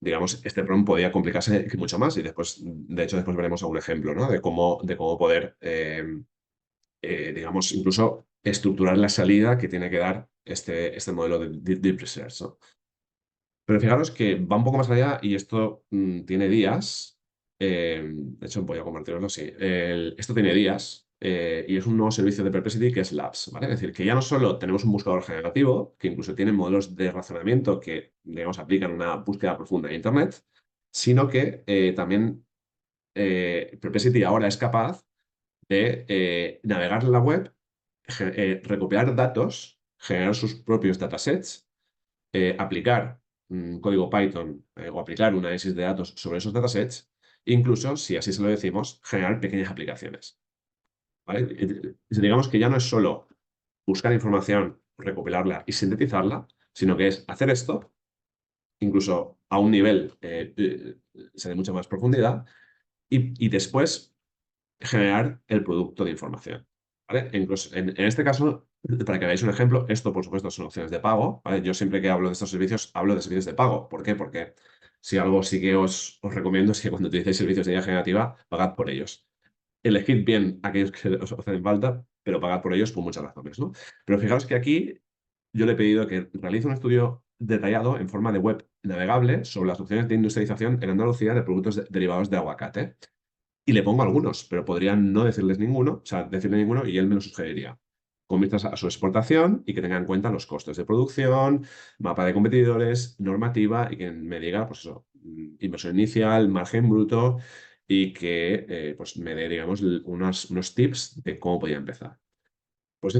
digamos, este prompt podía complicarse mucho más y después, de hecho, después veremos algún ejemplo, ¿no? De cómo poder, digamos, incluso estructurar la salida que tiene que dar este modelo de Deep Research, ¿no? Pero fijaros que va un poco más allá y esto tiene días. De hecho, voy a compartiroslo así. Esto tiene días y es un nuevo servicio de Perplexity que es Labs, ¿vale? Es decir, que ya no solo tenemos un buscador generativo, que incluso tiene modelos de razonamiento que, digamos, aplican una búsqueda profunda en Internet, sino que también Perplexity ahora es capaz de navegar en la web, recopilar datos, generar sus propios datasets, aplicar código Python o aplicar un análisis de datos sobre esos datasets, incluso, si así se lo decimos, generar pequeñas aplicaciones. ¿Vale? Digamos que ya no es solo buscar información, recopilarla y sintetizarla, sino que es hacer esto, incluso a un nivel de mucha más profundidad, y después generar el producto de información. ¿Vale? Incluso en este caso, para que veáis un ejemplo, esto por supuesto son opciones de pago. ¿Vale? Yo siempre que hablo de estos servicios, hablo de servicios de pago. ¿Por qué? Porque si algo sí que os recomiendo es que cuando utilicéis servicios de IA generativa, pagad por ellos. Elegid bien aquellos que os hacen falta, pero pagad por ellos por muchas razones, ¿no? Pero fijaos que aquí yo le he pedido que realice un estudio detallado en forma de web navegable sobre las opciones de industrialización en Andalucía de productos derivados de aguacate. Y le pongo algunos, pero podrían no decirles ninguno, o sea, decirle ninguno y él me lo sugeriría. Con vistas a su exportación y que tenga en cuenta los costes de producción, mapa de competidores, normativa y que me diga, pues eso, inversión inicial, margen bruto y que pues me dé, digamos, unos tips de cómo podía empezar. Pues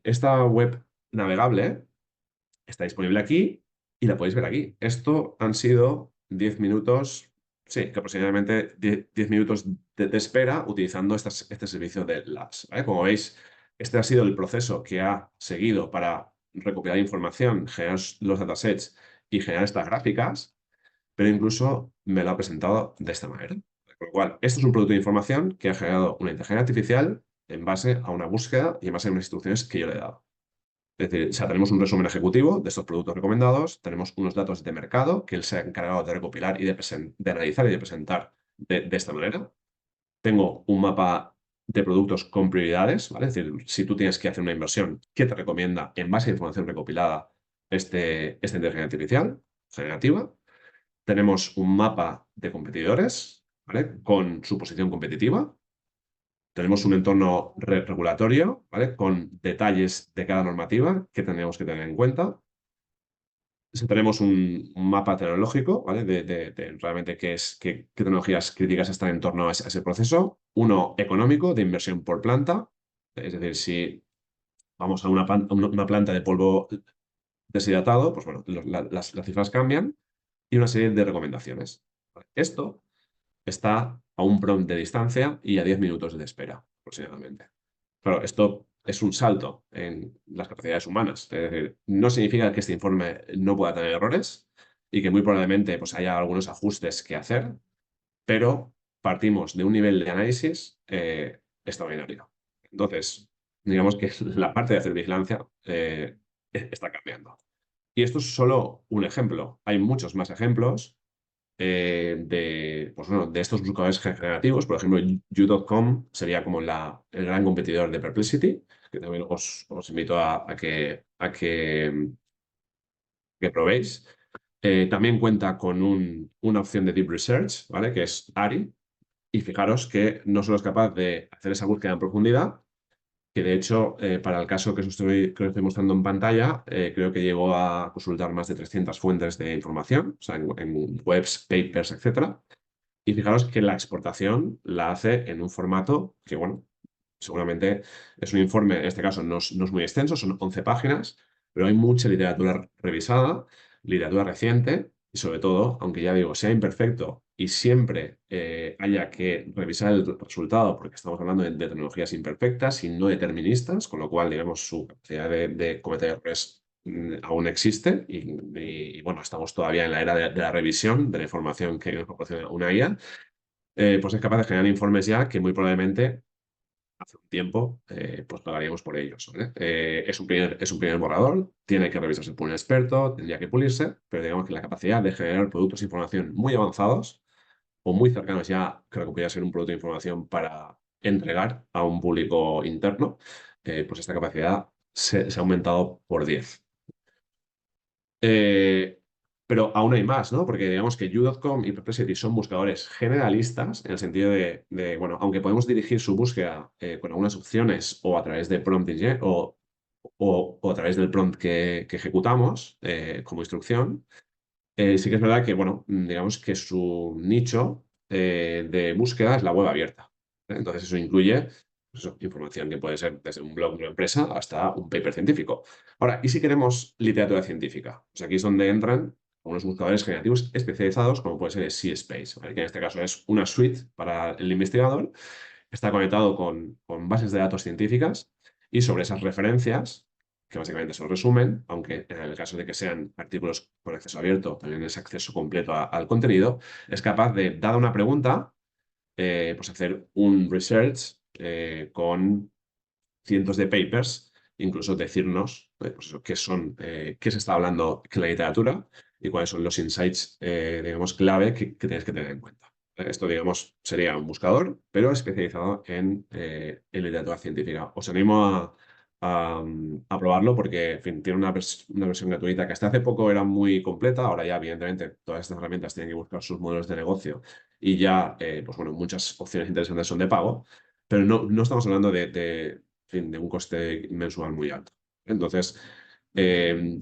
esta web navegable está disponible aquí y la podéis ver aquí. Esto han sido 10 minutos, sí, que aproximadamente 10 minutos de espera utilizando este servicio de Labs. ¿Vale? Como veis, este ha sido el proceso que ha seguido para recopilar información, generar los datasets y generar estas gráficas, pero incluso me lo ha presentado de esta manera. Con lo cual, esto es un producto de información que ha generado una inteligencia artificial en base a una búsqueda y en base a unas instrucciones que yo le he dado. Es decir, o sea, tenemos un resumen ejecutivo de estos productos recomendados, tenemos unos datos de mercado que él se ha encargado de recopilar y de analizar y de presentar de esta manera. Tengo un mapa de productos con prioridades, ¿vale? Es decir, si tú tienes que hacer una inversión, ¿qué te recomienda en base a información recopilada esta inteligencia artificial generativa? Tenemos un mapa de competidores, ¿vale? Con su posición competitiva. Tenemos un entorno regulatorio, ¿vale? Con detalles de cada normativa que tendríamos que tener en cuenta. Tenemos un mapa tecnológico, ¿vale? De realmente qué tecnologías críticas están en torno a ese proceso. Uno económico, de inversión por planta. Es decir, si vamos a una planta de polvo deshidratado, pues bueno, las cifras cambian. Y una serie de recomendaciones. Esto está a un prompt de distancia y a 10 minutos de espera, aproximadamente. Claro, esto es un salto en las capacidades humanas. Es decir, no significa que este informe no pueda tener errores y que muy probablemente pues, haya algunos ajustes que hacer, pero partimos de un nivel de análisis extraordinario. Entonces, digamos que la parte de hacer vigilancia está cambiando. Y esto es solo un ejemplo. Hay muchos más ejemplos pues bueno, de estos buscadores generativos. Por ejemplo, You.com sería como el gran competidor de Perplexity, que también os invito a que probéis. También cuenta con una opción de Deep Research, ¿vale? Que es ARI. Y fijaros que no solo es capaz de hacer esa búsqueda en profundidad, que de hecho, para el caso que os estoy mostrando en pantalla, creo que llegó a consultar más de 300 fuentes de información, o sea, en webs, papers, etc. Y fijaros que la exportación la hace en un formato que, bueno, seguramente es un informe, en este caso no es muy extenso, son 11 páginas, pero hay mucha literatura revisada, literatura reciente y sobre todo, aunque ya digo, sea imperfecto y siempre haya que revisar el resultado porque estamos hablando de tecnologías imperfectas y no deterministas, con lo cual, digamos, su capacidad de cometer errores aún existe y, bueno, estamos todavía en la era de la revisión de la información que nos proporciona una IA, pues es capaz de generar informes ya que muy probablemente hace un tiempo, pues pagaríamos por ellos, ¿vale? Es un primer borrador, tiene que revisarse por un experto, tendría que pulirse, pero digamos que la capacidad de generar productos de información muy avanzados o muy cercanos ya, creo que podría ser un producto de información para entregar a un público interno, pues esta capacidad se ha aumentado por 10. Pero aún hay más, ¿no? Porque digamos que You.com y Perplexity son buscadores generalistas en el sentido bueno, aunque podemos dirigir su búsqueda con algunas opciones o a través de prompt o a través del prompt que ejecutamos como instrucción, sí que es verdad que, bueno, digamos que su nicho de búsqueda es la web abierta. Entonces eso incluye pues eso, información que puede ser desde un blog de una empresa hasta un paper científico. Ahora, ¿y si queremos literatura científica? Pues aquí es donde entran unos buscadores generativos especializados, como puede ser el CSpace, ¿vale? Que en este caso es una suite para el investigador, está conectado con bases de datos científicas y sobre esas referencias que básicamente son resumen, aunque en el caso de que sean artículos con acceso abierto, también es acceso completo al contenido, es capaz de, dada una pregunta, pues hacer un research con cientos de papers, incluso decirnos pues eso, qué se está hablando en la literatura y cuáles son los insights, digamos, clave que tienes que tener en cuenta. Esto, digamos, sería un buscador, pero especializado en literatura científica. Os animo a probarlo porque, en fin, tiene una versión gratuita que hasta hace poco era muy completa. Ahora ya, evidentemente, todas estas herramientas tienen que buscar sus modelos de negocio y ya, pues bueno, muchas opciones interesantes son de pago, pero no estamos hablando en fin, de un coste mensual muy alto. Entonces,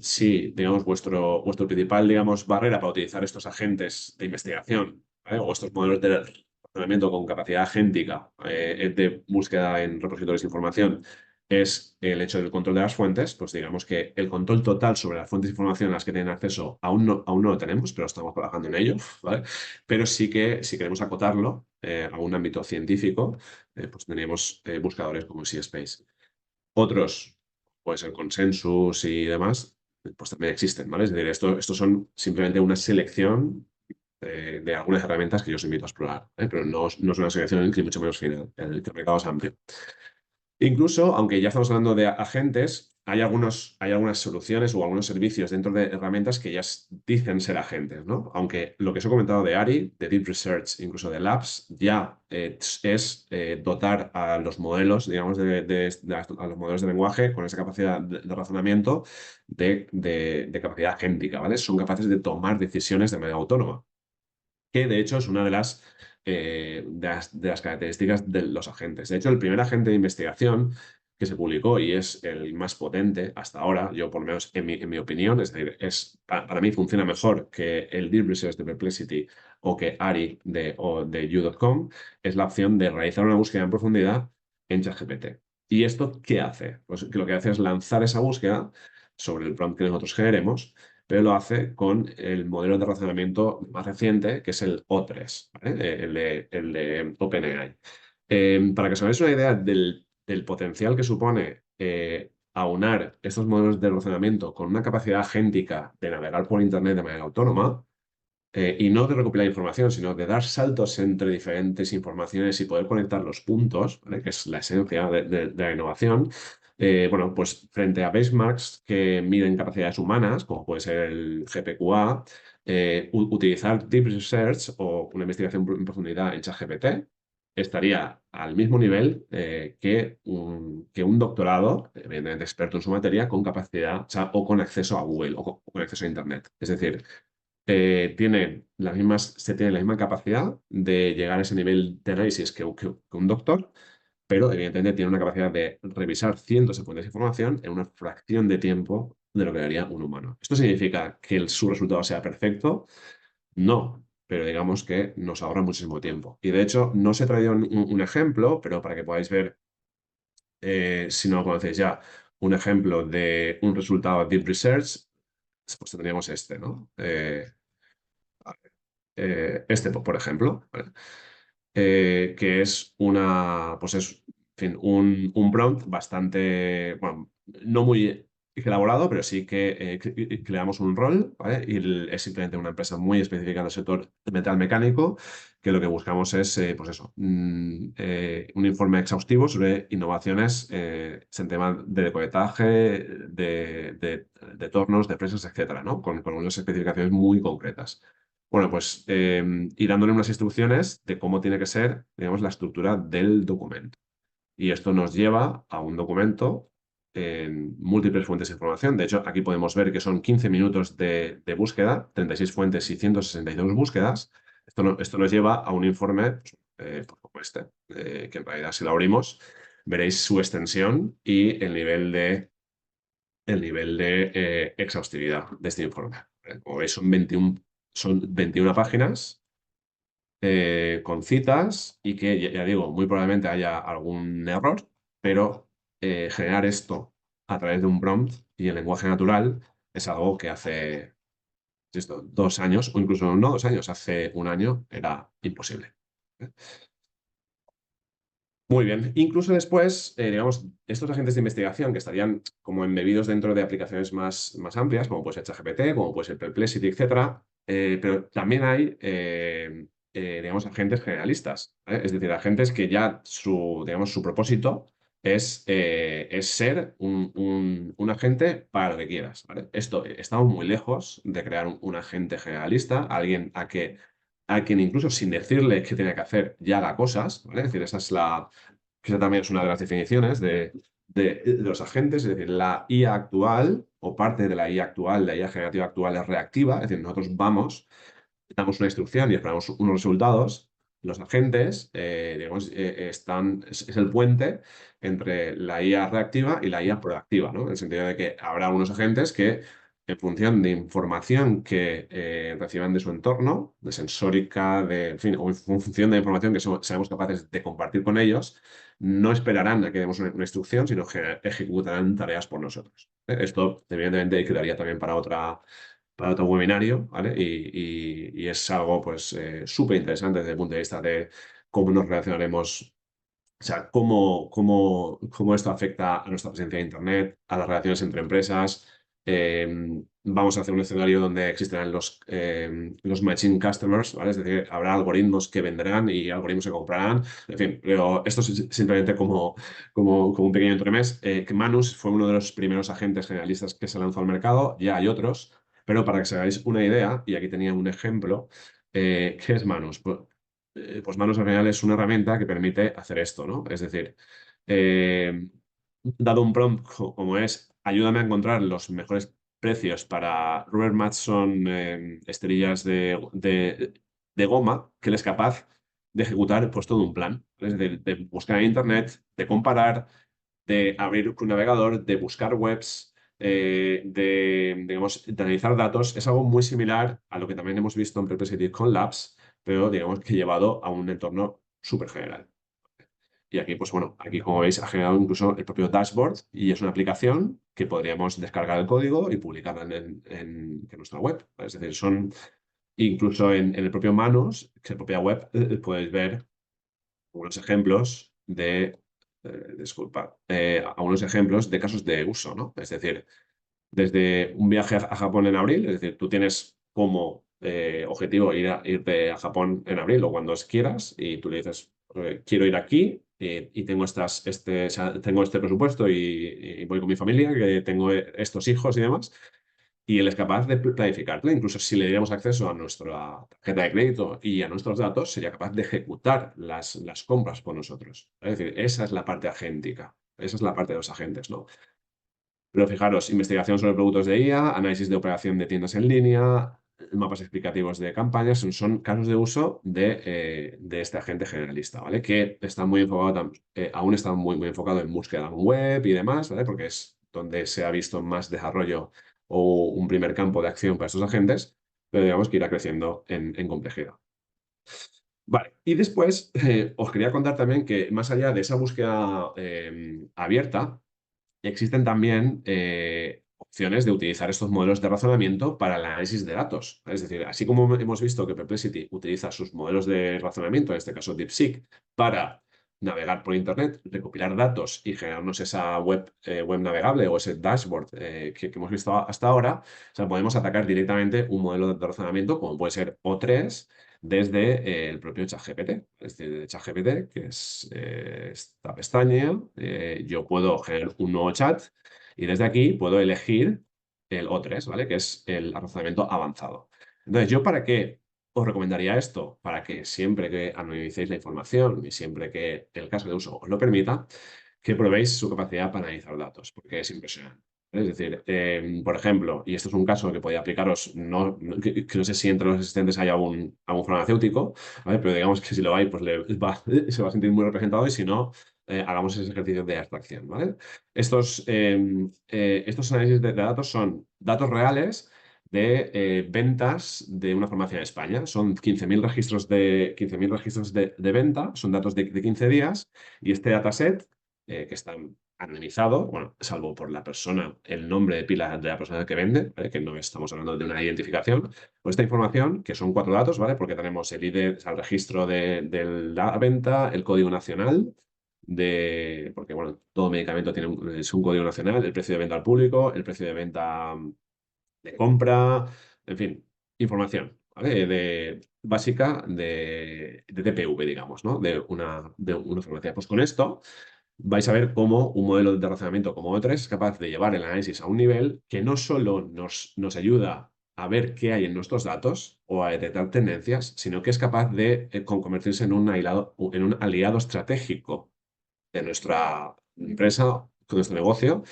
si, digamos, vuestro principal, digamos, barrera para utilizar estos agentes de investigación, ¿vale? O estos modelos de razonamiento con capacidad agéntica de búsqueda en repositorios de información es el hecho del control de las fuentes, pues digamos que el control total sobre las fuentes de información a las que tienen acceso aún no lo tenemos, pero estamos trabajando en ello, ¿vale? Pero sí que si queremos acotarlo a un ámbito científico, pues tenemos buscadores como CSpace. Otros, puede ser Consensus y demás, pues también existen, ¿vale? Es decir, estos son simplemente una selección de algunas herramientas que yo os invito a explorar, ¿eh? Pero no es una selección ni mucho menos final, el mercado es amplio. Incluso, aunque ya estamos hablando de agentes, hay algunas soluciones o algunos servicios dentro de herramientas que ya dicen ser agentes, ¿no? Aunque lo que os he comentado de ARI, de Deep Research, incluso de Labs, ya es dotar a los modelos, digamos, a los modelos de lenguaje con esa capacidad de razonamiento de capacidad agéntica, ¿vale? Son capaces de tomar decisiones de manera autónoma, que de hecho es una de las características de los agentes. De hecho, el primer agente de investigación que se publicó y es el más potente hasta ahora, yo por lo menos en mi opinión, es decir, para mí funciona mejor que el Deep Research de Perplexity o que ARI de You.com, es la opción de realizar una búsqueda en profundidad en ChatGPT. ¿Y esto qué hace? Pues que lo que hace es lanzar esa búsqueda sobre el prompt que nosotros generemos, pero lo hace con el modelo de razonamiento más reciente, que es el O3, ¿vale? El de OpenAI. Para que os hagáis una idea del potencial que supone aunar estos modelos de razonamiento con una capacidad agéntica de navegar por Internet de manera autónoma, y no de recopilar información, sino de dar saltos entre diferentes informaciones y poder conectar los puntos, ¿vale? Que es la esencia de la innovación. Bueno, pues frente a benchmarks que miden capacidades humanas, como puede ser el GPQA, utilizar Deep Research o una investigación en profundidad en ChatGPT estaría al mismo nivel que un doctorado, evidentemente experto en su materia, con capacidad, o con acceso a Google o con acceso a Internet. Es decir, se tiene la misma capacidad de llegar a ese nivel de análisis que un doctor, pero evidentemente tiene una capacidad de revisar cientos de fuentes de información en una fracción de tiempo de lo que haría un humano. ¿Esto significa que su resultado sea perfecto? No, pero digamos que nos ahorra muchísimo tiempo. Y de hecho, no os he traído un ejemplo, pero para que podáis ver, si no lo conocéis ya, un ejemplo de un resultado de Deep Research, pues tendríamos este, ¿no? Por ejemplo, ¿vale? Que es pues es, en fin, un prompt bastante, bueno, no muy elaborado, pero sí que creamos un rol, ¿vale? Y es simplemente una empresa muy específica del sector metal mecánico, que lo que buscamos es, pues eso, un informe exhaustivo sobre innovaciones en temas de decolletaje, de tornos, de presas, etcétera, ¿no? Con unas especificaciones muy concretas. Bueno, pues y dándole unas instrucciones de cómo tiene que ser, digamos, la estructura del documento. Y esto nos lleva a un documento en múltiples fuentes de información. De hecho, aquí podemos ver que son 15 minutos de búsqueda, 36 fuentes y 162 búsquedas. Esto nos lleva a un informe como este, que en realidad si lo abrimos veréis su extensión y el nivel de exhaustividad de este informe. Como veis, son 21 páginas con citas y que, ya digo, muy probablemente haya algún error, pero generar esto a través de un prompt y el lenguaje natural es algo que hace 2 años, o incluso no 2 años, hace un año era imposible. Muy bien. Incluso después, digamos, estos agentes de investigación que estarían como embebidos dentro de aplicaciones más amplias, como puede ser ChatGPT, como puede ser Perplexity, etcétera, pero también hay, digamos, agentes generalistas, ¿vale? Es decir, agentes que ya digamos, su propósito es ser un agente para lo que quieras, ¿vale? Estamos muy lejos de crear un agente generalista, alguien a quien incluso sin decirle qué tiene que hacer ya haga cosas, ¿vale? Es decir, esa también es una de las definiciones de los agentes, es decir, la IA actual o parte de la IA actual, la IA generativa actual es reactiva, es decir, nosotros damos una instrucción y esperamos unos resultados. Los agentes, digamos, es el puente entre la IA reactiva y la IA proactiva, ¿no? En el sentido de que habrá unos agentes que, en función de información que reciban de su entorno, de sensórica, en fin, o en función de información que seamos capaces de compartir con ellos, no esperarán a que demos una instrucción, sino que ejecutarán tareas por nosotros. Esto, evidentemente, quedaría también para otro webinario, ¿vale? Y es algo, pues, súper interesante desde el punto de vista de cómo nos relacionaremos, o sea, cómo esto afecta a nuestra presencia en Internet, a las relaciones entre empresas. Vamos a hacer un escenario donde existirán los matching customers, ¿vale? Es decir, habrá algoritmos que vendrán y algoritmos que comprarán. En fin, pero esto es simplemente como un pequeño entremés. Que Manus fue uno de los primeros agentes generalistas que se lanzó al mercado. Ya hay otros, pero para que os hagáis una idea, y aquí tenía un ejemplo, ¿qué es Manus? Pues Manus al final es una herramienta que permite hacer esto, ¿no? Es decir, eh, dado un prompt como es, ayúdame a encontrar los mejores precios para Robert Matson esterillas de goma, que él es capaz de ejecutar pues todo un plan. Es decir, de buscar en Internet, de comparar, de abrir un navegador, de buscar webs, digamos, de analizar datos. Es algo muy similar a lo que también hemos visto en Perplexity con Labs, pero digamos que llevado a un entorno súper general. Y aquí, pues bueno, aquí como veis ha generado incluso el propio dashboard y es una aplicación que podríamos descargar el código y publicarla en nuestra web. Es decir, incluso en el propio Manus, que es la propia web, puedes ver unos ejemplos disculpa, algunos ejemplos de casos de uso, ¿no? Es decir, desde un viaje a Japón en abril, es decir, tú tienes como objetivo irte a Japón en abril o cuando quieras y tú le dices, quiero ir aquí y tengo o sea, tengo este presupuesto y voy con mi familia, que tengo estos hijos y demás. Y él es capaz de planificarlo. Incluso si le diéramos acceso a nuestra tarjeta de crédito y a nuestros datos, sería capaz de ejecutar las compras por nosotros. Es decir, esa es la parte agéntica. Esa es la parte de los agentes, ¿no? Pero fijaros, investigación sobre productos de IA, análisis de operación de tiendas en línea, mapas explicativos de campañas, son casos de uso de este agente generalista, ¿vale? Que está muy enfocado, aún está muy enfocado en búsqueda web y demás, ¿vale? Porque es donde se ha visto más desarrollo o un primer campo de acción para estos agentes, pero digamos que irá creciendo en complejidad. Vale, y después os quería contar también que más allá de esa búsqueda abierta, existen también opciones de utilizar estos modelos de razonamiento para el análisis de datos. Es decir, así como hemos visto que Perplexity utiliza sus modelos de razonamiento, en este caso DeepSeek, para navegar por Internet, recopilar datos y generarnos esa web navegable o ese dashboard que hemos visto hasta ahora, o sea, podemos atacar directamente un modelo de razonamiento como puede ser O3 desde el propio ChatGPT. Es decir, de ChatGPT, que es esta pestaña, yo puedo generar un nuevo chat y desde aquí puedo elegir el O3, ¿vale? Que es el razonamiento avanzado. Entonces, ¿yo para qué os recomendaría esto? Para que siempre que anonimicéis la información y siempre que el caso de uso os lo permita, que probéis su capacidad para analizar datos, porque es impresionante. Es decir, por ejemplo, y esto es un caso que podía aplicaros, que no sé si entre los asistentes hay algún farmacéutico, ¿vale? Pero digamos que si lo hay, pues se va a sentir muy representado y si no, hagamos ese ejercicio de abstracción, ¿vale? Estos análisis de datos son datos reales de ventas de una farmacia en España. Son 15.000 registros de venta, son datos de 15 días y este dataset que está anonimizado, bueno, salvo por la persona, el nombre de pila de la persona que vende, ¿vale? Que no estamos hablando de una identificación, pues esta información, que son 4 datos, ¿vale? Porque tenemos el ID, o sea, el registro de la venta, el código nacional, porque bueno, todo medicamento es un código nacional, el precio de venta al público, el precio de venta de compra, en fin, información, ¿vale? Básica de TPV, digamos, ¿no? De una farmacia. Pues con esto vais a ver cómo un modelo de razonamiento como O3 es capaz de llevar el análisis a un nivel que no solo nos ayuda a ver qué hay en nuestros datos o a detectar tendencias, sino que es capaz de convertirse en un aliado estratégico de nuestra empresa, de nuestro negocio,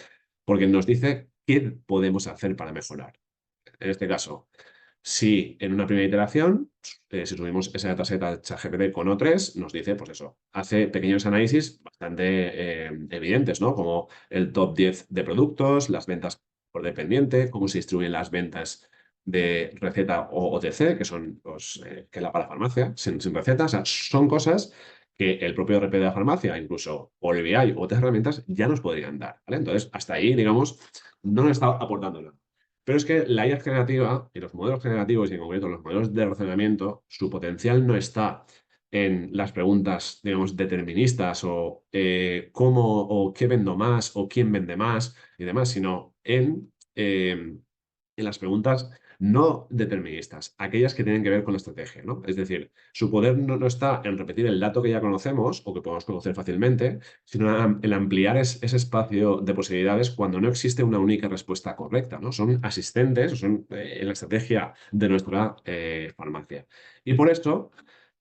porque nos dice qué podemos hacer para mejorar. En este caso, si en una primera iteración, si subimos ese dataset a ChatGPT con O3, nos dice, pues eso, hace pequeños análisis bastante evidentes, ¿no? Como el top 10 de productos, las ventas por dependiente, cómo se distribuyen las ventas de receta o OTC, que son que es la para farmacia, sin receta. O sea, son cosas que el propio RP de la farmacia, incluso Power BI u otras herramientas, ya nos podrían dar, ¿vale? Entonces, hasta ahí, digamos, no nos está aportando nada. Pero es que la IA generativa y los modelos generativos, y en concreto los modelos de razonamiento, su potencial no está en las preguntas, digamos, deterministas o cómo o qué vendo más o quién vende más y demás, sino en las preguntas no deterministas, aquellas que tienen que ver con la estrategia, ¿no? Es decir, su poder no está en repetir el dato que ya conocemos o que podemos conocer fácilmente, sino en ampliar ese espacio de posibilidades cuando no existe una única respuesta correcta, ¿no? Son asistentes, o son en la estrategia de nuestra farmacia. Y por esto,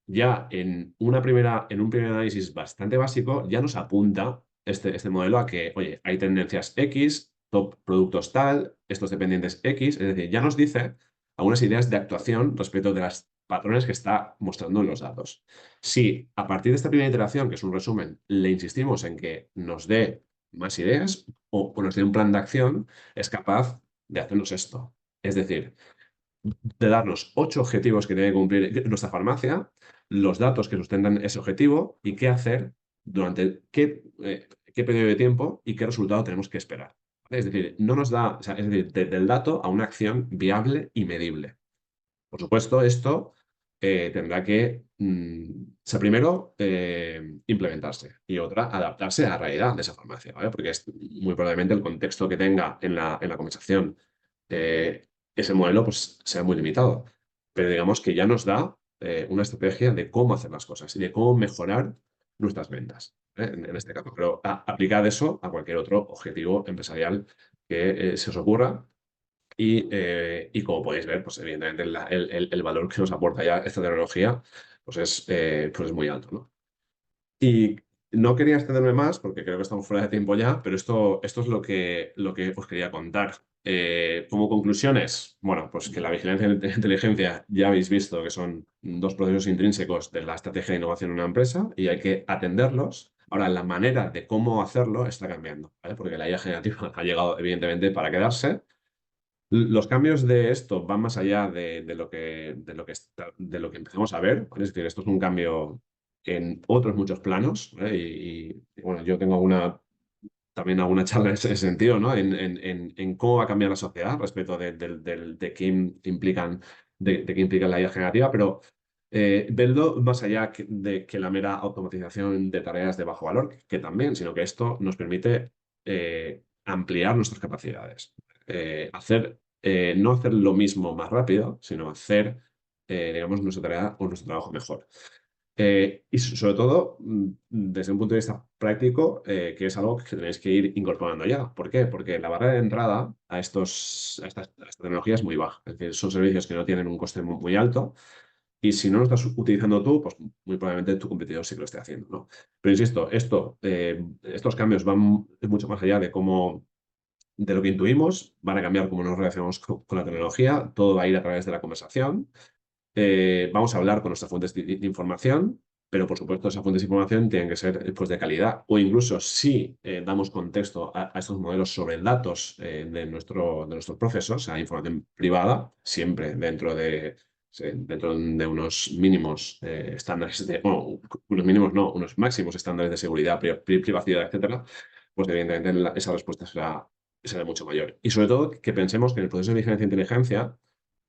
ya en un primer análisis bastante básico, ya nos apunta este modelo a que, oye, hay tendencias X, top productos tal, estos dependientes X, es decir, ya nos dice algunas ideas de actuación respecto de las patrones que está mostrando en los datos. Si a partir de esta primera iteración, que es un resumen, le insistimos en que nos dé más ideas o nos dé un plan de acción, es capaz de hacernos esto. Es decir, de darnos 8 objetivos que tiene que cumplir nuestra farmacia, los datos que sustentan ese objetivo y qué hacer durante qué periodo de tiempo y qué resultado tenemos que esperar. ¿Vale? Es decir, no nos da, o sea, es decir, del dato a una acción viable y medible. Por supuesto, esto tendrá que, ser primero, implementarse y otra, adaptarse a la realidad de esa farmacia, ¿vale? Porque es muy probablemente el contexto que tenga en la conversación ese modelo pues sea muy limitado. Pero digamos que ya nos da una estrategia de cómo hacer las cosas y de cómo mejorar nuestras ventas, en este caso. Pero aplicad eso a cualquier otro objetivo empresarial que se os ocurra y como podéis ver, pues evidentemente el valor que nos aporta ya esta tecnología pues es muy alto, ¿no? Y no quería extenderme más porque creo que estamos fuera de tiempo ya, pero esto es lo que os quería contar. Como conclusiones, bueno, pues que la vigilancia e inteligencia ya habéis visto que son 2 procesos intrínsecos de la estrategia de innovación en una empresa y hay que atenderlos. Ahora, la manera de cómo hacerlo está cambiando, ¿vale? Porque la IA generativa ha llegado evidentemente para quedarse. Los cambios de esto van más allá de lo que empezamos a ver, ¿vale? Es decir, esto es un cambio en otros muchos planos, ¿vale? Bueno, yo tengo también alguna charla en ese sentido, ¿no? En cómo va a cambiar la sociedad respecto de qué implica la IA generativa, pero verlo más allá de que la mera automatización de tareas de bajo valor, que también, sino que esto nos permite ampliar nuestras capacidades. No hacer lo mismo más rápido, sino hacer, digamos, nuestra tarea o nuestro trabajo mejor. Y sobre todo, desde un punto de vista práctico, que es algo que tenéis que ir incorporando ya. ¿Por qué? Porque la barrera de entrada a esta tecnología es muy baja. Es decir, son servicios que no tienen un coste muy alto Y si no lo estás utilizando tú, pues muy probablemente tu competidor sí que lo esté haciendo, ¿no? Pero insisto, estos cambios van mucho más allá de lo que intuimos, van a cambiar cómo nos relacionamos con la tecnología, todo va a ir a través de la conversación. Vamos a hablar con nuestras fuentes de información, pero por supuesto esas fuentes de información tienen que ser pues, de calidad. O incluso si damos contexto a estos modelos sobre datos de nuestros procesos, a información privada, siempre dentro de unos mínimos estándares bueno, unos mínimos no, unos máximos estándares de seguridad, privacidad, etcétera, pues evidentemente esa respuesta será mucho mayor. Y sobre todo que pensemos que en el proceso de vigilancia e inteligencia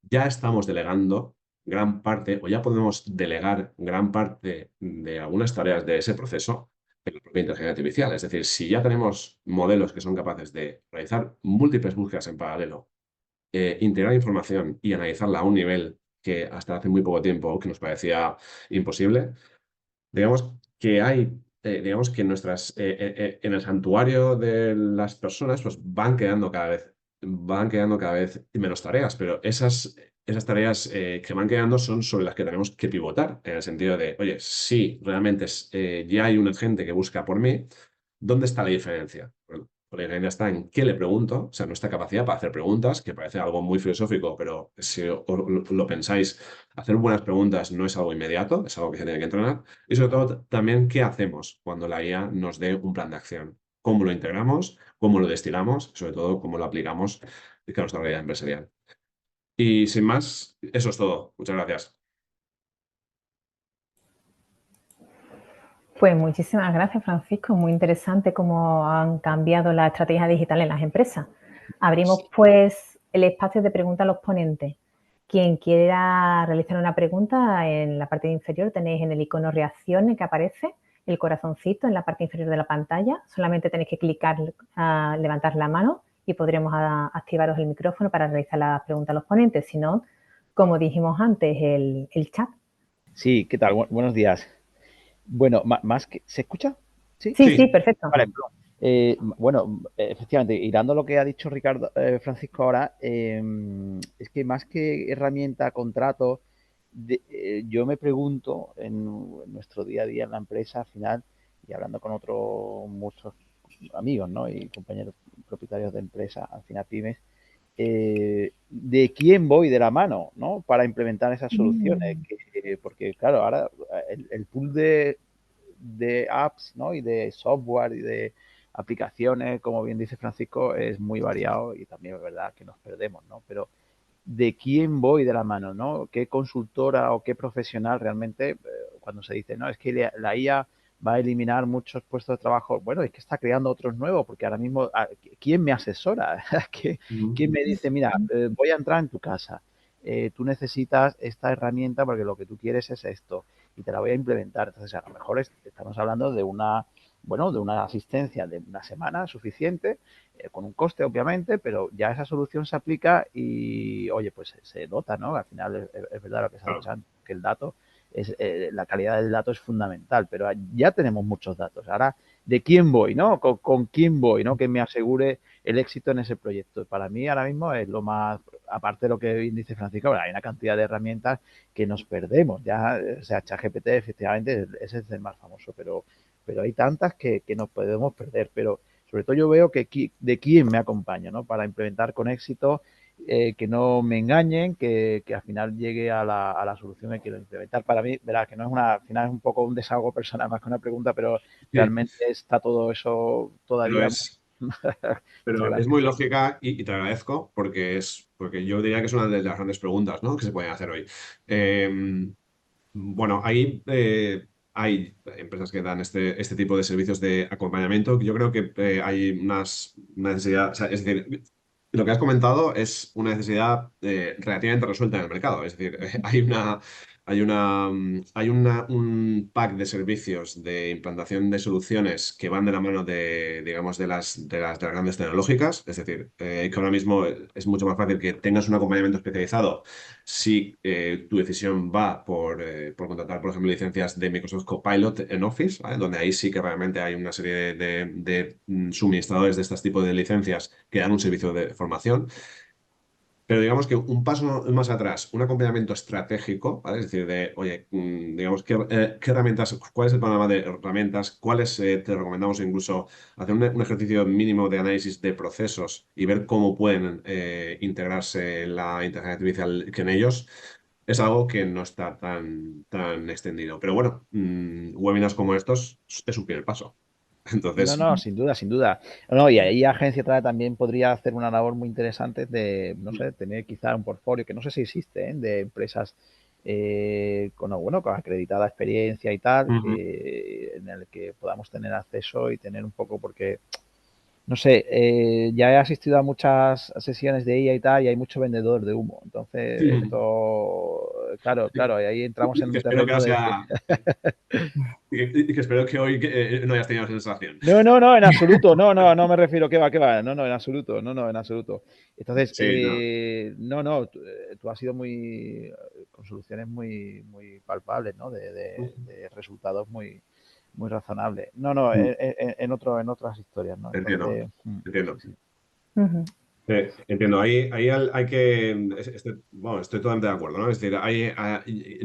ya estamos delegando gran parte, o ya podemos delegar gran parte de algunas tareas de ese proceso en la propia inteligencia artificial. Es decir, si ya tenemos modelos que son capaces de realizar múltiples búsquedas en paralelo, integrar información y analizarla a un nivel que hasta hace muy poco tiempo que nos parecía imposible, digamos que digamos que en el santuario de las personas, pues van quedando cada vez menos tareas, pero esas tareas que van quedando son sobre las que tenemos que pivotar, en el sentido de, oye, si realmente ya hay un agente que busca por mí, ¿dónde está la diferencia? Bueno, pues la diferencia está en qué le pregunto, o sea, nuestra capacidad para hacer preguntas, que parece algo muy filosófico, pero si lo pensáis, hacer buenas preguntas no es algo inmediato, es algo que se tiene que entrenar. Y sobre todo también qué hacemos cuando la IA nos dé un plan de acción. Cómo lo integramos, cómo lo destilamos, sobre todo cómo lo aplicamos a nuestra realidad empresarial. Y sin más, eso es todo. Muchas gracias. Pues muchísimas gracias, Francisco. Muy interesante cómo han cambiado la estrategia digital en las empresas. Abrimos pues el espacio de preguntas a los ponentes. Quien quiera realizar una pregunta, en la parte inferior tenéis en el icono reacciones que aparece el corazoncito en la parte inferior de la pantalla. Solamente tenéis que clicar, levantar la mano y podremos activaros el micrófono para realizar la pregunta a los ponentes. Si no, como dijimos antes, el chat. Sí, ¿qué tal? Buenos días. Bueno, más que... ¿Se escucha? ¿Sí? Sí, sí, perfecto. Vale, perdón. Bueno, efectivamente, y dando lo que ha dicho Ricardo, Francisco ahora, es que más que herramienta, contrato, yo me pregunto en nuestro día a día en la empresa, al final, y hablando con otros muchos amigos, ¿no? Y compañeros propietarios de empresas, al final pymes, de quién voy de la mano, ¿no? Para implementar esas soluciones. Porque, claro, ahora el pool de apps, ¿no? Y de software y de aplicaciones, como bien dice Francisco, es muy variado y también es verdad que nos perdemos, ¿no? Pero ¿de quién voy de la mano, ¿no? ¿Qué consultora o qué profesional realmente, cuando se dice, no, es que la IA va a eliminar muchos puestos de trabajo? Bueno, es que está creando otros nuevos, porque ahora mismo, ¿quién me asesora? ¿Quién me dice, mira, voy a entrar en tu casa, tú necesitas esta herramienta porque lo que tú quieres es esto y te la voy a implementar? Entonces, a lo mejor estamos hablando de de una asistencia de una semana suficiente, con un coste, obviamente, pero ya esa solución se aplica y, oye, pues se nota, ¿no? Al final es verdad lo que se ha dicho antes, que el dato la calidad del dato es fundamental, pero ya tenemos muchos datos. Ahora, ¿de quién voy, no? ¿Con quién voy, no? Que me asegure el éxito en ese proyecto. Para mí ahora mismo es lo más, aparte de lo que bien dice Francisco, hay una cantidad de herramientas que nos perdemos. Ya, o sea, ChatGPT efectivamente ese es el más famoso, pero hay tantas que nos podemos perder. Pero sobre todo yo veo que de quién me acompaña, ¿no? Para implementar con éxito, que no me engañen, que al final llegue a la solución que quiero implementar. Para mí, verás, que no es al final es un poco un desahogo personal más que una pregunta, pero realmente está todo eso Pero todavía. Muchas pero es gracias. muy lógica y te agradezco porque yo diría que es una de las grandes preguntas, ¿no? Que se pueden hacer hoy. Bueno, hay empresas que dan este tipo de servicios de acompañamiento. Yo creo que hay una necesidad, o sea, es decir, lo que has comentado es una necesidad relativamente resuelta en el mercado. Es decir, un pack de servicios de implantación de soluciones que van de la mano digamos, de las grandes tecnológicas. Es decir, que ahora mismo es mucho más fácil que tengas un acompañamiento especializado si tu decisión va por contratar, por ejemplo, licencias de Microsoft Copilot en Office, ¿vale? Donde ahí sí que realmente hay una serie de suministradores de este tipo de licencias que dan un servicio de formación. Pero digamos que un paso más atrás, un acompañamiento estratégico, ¿vale? Es decir, de, oye, digamos, ¿qué herramientas, cuál es el panorama de herramientas? ¿Cuáles te recomendamos incluso hacer un ejercicio mínimo de análisis de procesos y ver cómo pueden integrarse la inteligencia artificial que en ellos? Es algo que no está tan extendido. Pero bueno, webinars como estos es un primer paso. No, Entonces, no, sin duda, sin duda. No, y ahí Agencia Trade también podría hacer una labor muy interesante de, no sé, tener quizá un portfolio que no sé si existe, ¿eh? De empresas bueno, con acreditada experiencia y tal, ujú, en el que podamos tener acceso y tener un poco, porque no sé, ya he asistido a muchas sesiones de IA y tal, y hay mucho vendedor de humo. Entonces, ujú. esto, claro, claro, y ahí entramos en Que un espero que no terreno de sea. Y que espero que hoy no hayas tenido la sensación. no, no, no, en absoluto, no, no, no me refiero, qué va, no, no, en absoluto, no, no, en absoluto. Entonces, Sí, no. no, no, tú has sido con soluciones muy palpables, ¿no? De resultados muy razonables. No, no, en otras historias, ¿no? Entiendo, Entonces, sí, entiendo. sí. Ujú. Entiendo, ahí hay que, bueno, estoy totalmente de acuerdo, ¿no? Es decir,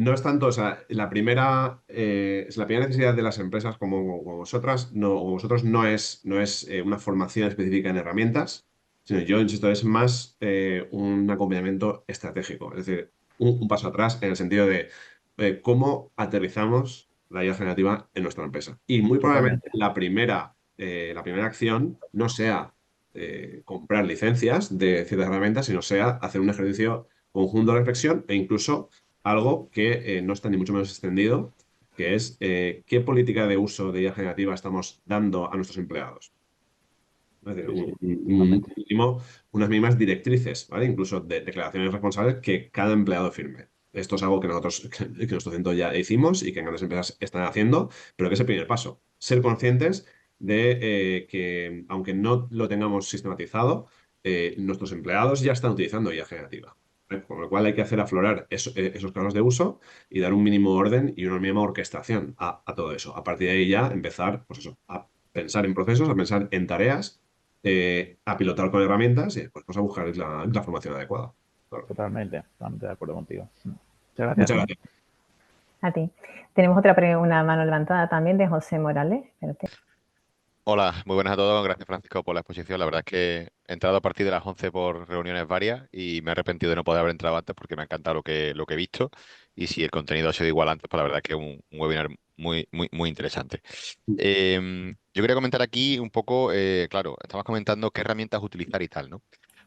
no es tanto, o sea, la primera necesidad de las empresas como vosotras, no, o vosotros no es una formación específica en herramientas, sino yo insisto, es más un acompañamiento estratégico, es decir, un paso atrás en el sentido de cómo aterrizamos la IA generativa en nuestra empresa. Y muy probablemente Totalmente. la primera acción no sea comprar licencias de ciertas herramientas, sino sea hacer un ejercicio conjunto de reflexión e incluso algo que no está ni mucho menos extendido, que es qué política de uso de IA generativa estamos dando a nuestros empleados. Es decir, Sí, sí, totalmente. unas mínimas directrices, ¿vale? Incluso de declaraciones responsables que cada empleado firme. Esto es algo que nosotros, que nuestro centro ya hicimos y que en grandes empresas están haciendo, pero que es el primer paso. Ser conscientes de que, aunque no lo tengamos sistematizado, nuestros empleados ya están utilizando IA generativa. ¿Vale? Con lo cual hay que hacer aflorar esos casos de uso y dar un mínimo orden y una mínima orquestación a todo eso. A partir de ahí ya empezar, pues eso, a pensar en procesos, a pensar en tareas, a pilotar con herramientas y después pues, a buscar la formación adecuada. Claro. Totalmente de acuerdo contigo. Muchas gracias. Muchas gracias. A ti. Tenemos una mano levantada también de José Morales. Espérate. Hola, muy buenas a todos. Gracias, Francisco, por la exposición. La verdad es que he entrado a partir de las 11 por reuniones varias y me he arrepentido de no poder haber entrado antes porque me ha encantado lo que he visto. Y si el contenido ha sido igual antes, pues la verdad es que es un webinar muy interesante. Yo quería comentar aquí un poco, claro, estabas comentando qué herramientas utilizar y tal, ¿no?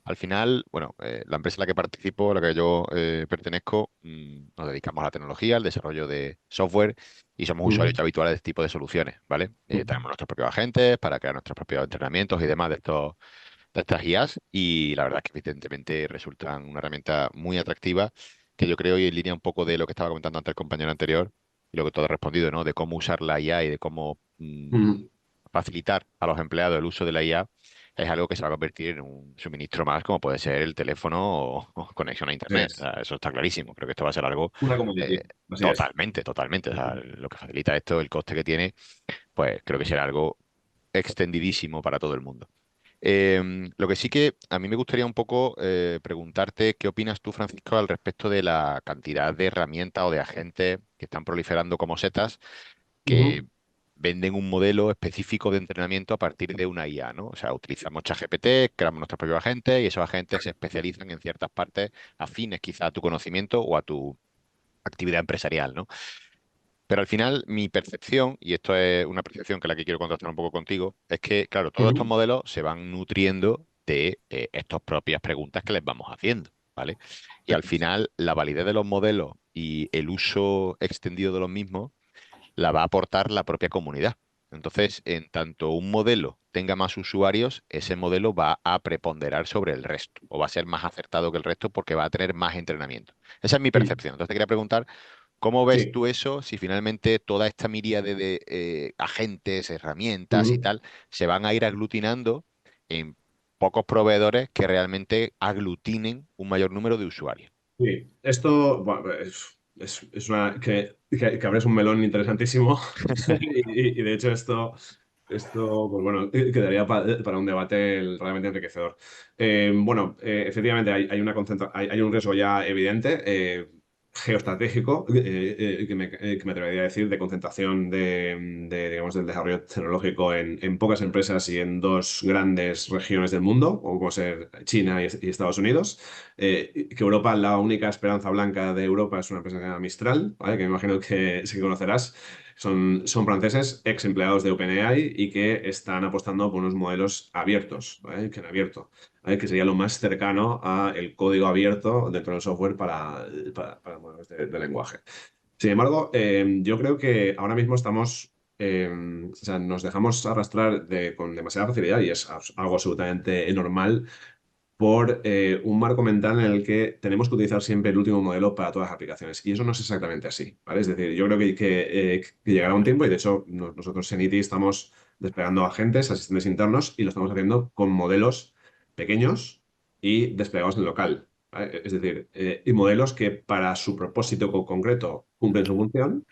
Al final, bueno, la empresa en la que participo, a la que yo pertenezco, nos dedicamos a la tecnología, al desarrollo de software y somos usuarios Ujú, ya habituales de este tipo de soluciones, ¿vale? ujú, Tenemos nuestros propios agentes para crear nuestros propios entrenamientos y demás de estas guías y la verdad es que evidentemente resultan una herramienta muy atractiva que yo creo y en línea un poco de lo que estaba comentando antes el compañero anterior y lo que todo ha respondido, ¿no? De cómo usar la IA y de cómo ujú. facilitar a los empleados el uso de la IA es algo que se va a convertir en un suministro más, como puede ser el teléfono o conexión a Internet. O Es sea, eso está clarísimo. Creo que esto va a ser algo una eh, commodity. Así es. totalmente. O sea, lo que facilita esto, el coste que tiene, pues creo que será algo extendidísimo para todo el mundo. Lo que sí que a mí me gustaría un poco preguntarte qué opinas tú, Francisco, al respecto de la cantidad de herramientas o de agentes que están proliferando como setas que Ujú. venden un modelo específico de entrenamiento a partir de una IA, ¿no? O sea, utilizamos ChatGPT, creamos nuestros propios agentes y esos agentes se especializan en ciertas partes afines quizá a tu conocimiento o a tu actividad empresarial, ¿no? Pero al final, mi percepción, y esto es una percepción que la que quiero contrastar un poco contigo, es que, claro, todos estos Ujú. modelos se van nutriendo de estas propias preguntas que les vamos haciendo, ¿vale? Y al final, la validez de los modelos y el uso extendido de los mismos la va a aportar la propia comunidad. Entonces, en tanto un modelo tenga más usuarios, ese modelo va a preponderar sobre el resto o va a ser más acertado que el resto porque va a tener más entrenamiento. Esa es mi Sí, percepción. Entonces, te quería preguntar, ¿cómo ves sí. tú eso si finalmente toda esta miríade de agentes, herramientas y Ujú. tal se van a ir aglutinando en pocos proveedores que realmente aglutinen un mayor número de usuarios? Sí. Esto bueno, es que abres un melón interesantísimo y de hecho esto Esto, pues bueno, quedaría para un debate realmente enriquecedor. Bueno, efectivamente hay hay un riesgo ya evidente, geoestratégico, que me atrevería a decir, de concentración digamos, del desarrollo tecnológico en pocas empresas y en dos grandes regiones del mundo, como puede ser China y Estados Unidos. Que Europa, la única esperanza blanca de Europa es una empresa que se llama Mistral, ¿vale? Que me imagino que sí que conocerás. Son franceses, ex empleados de OpenAI y que están apostando por unos modelos abiertos, ¿vale? Que en abierto, ¿vale? Que sería lo más cercano a el código abierto dentro del software para modelos de lenguaje. Sin embargo, yo creo que ahora mismo estamos, o sea, nos dejamos arrastrar con demasiada facilidad y es algo absolutamente normal por un marco mental en el que tenemos que utilizar siempre el último modelo para todas las aplicaciones. Y eso no es exactamente así, ¿vale? Es decir, yo creo que llegará un tiempo, y de hecho nosotros en ITI estamos desplegando agentes, asistentes internos, y lo estamos haciendo con modelos pequeños y desplegados en local, ¿vale? Es decir, y modelos que para su propósito concreto cumplen su función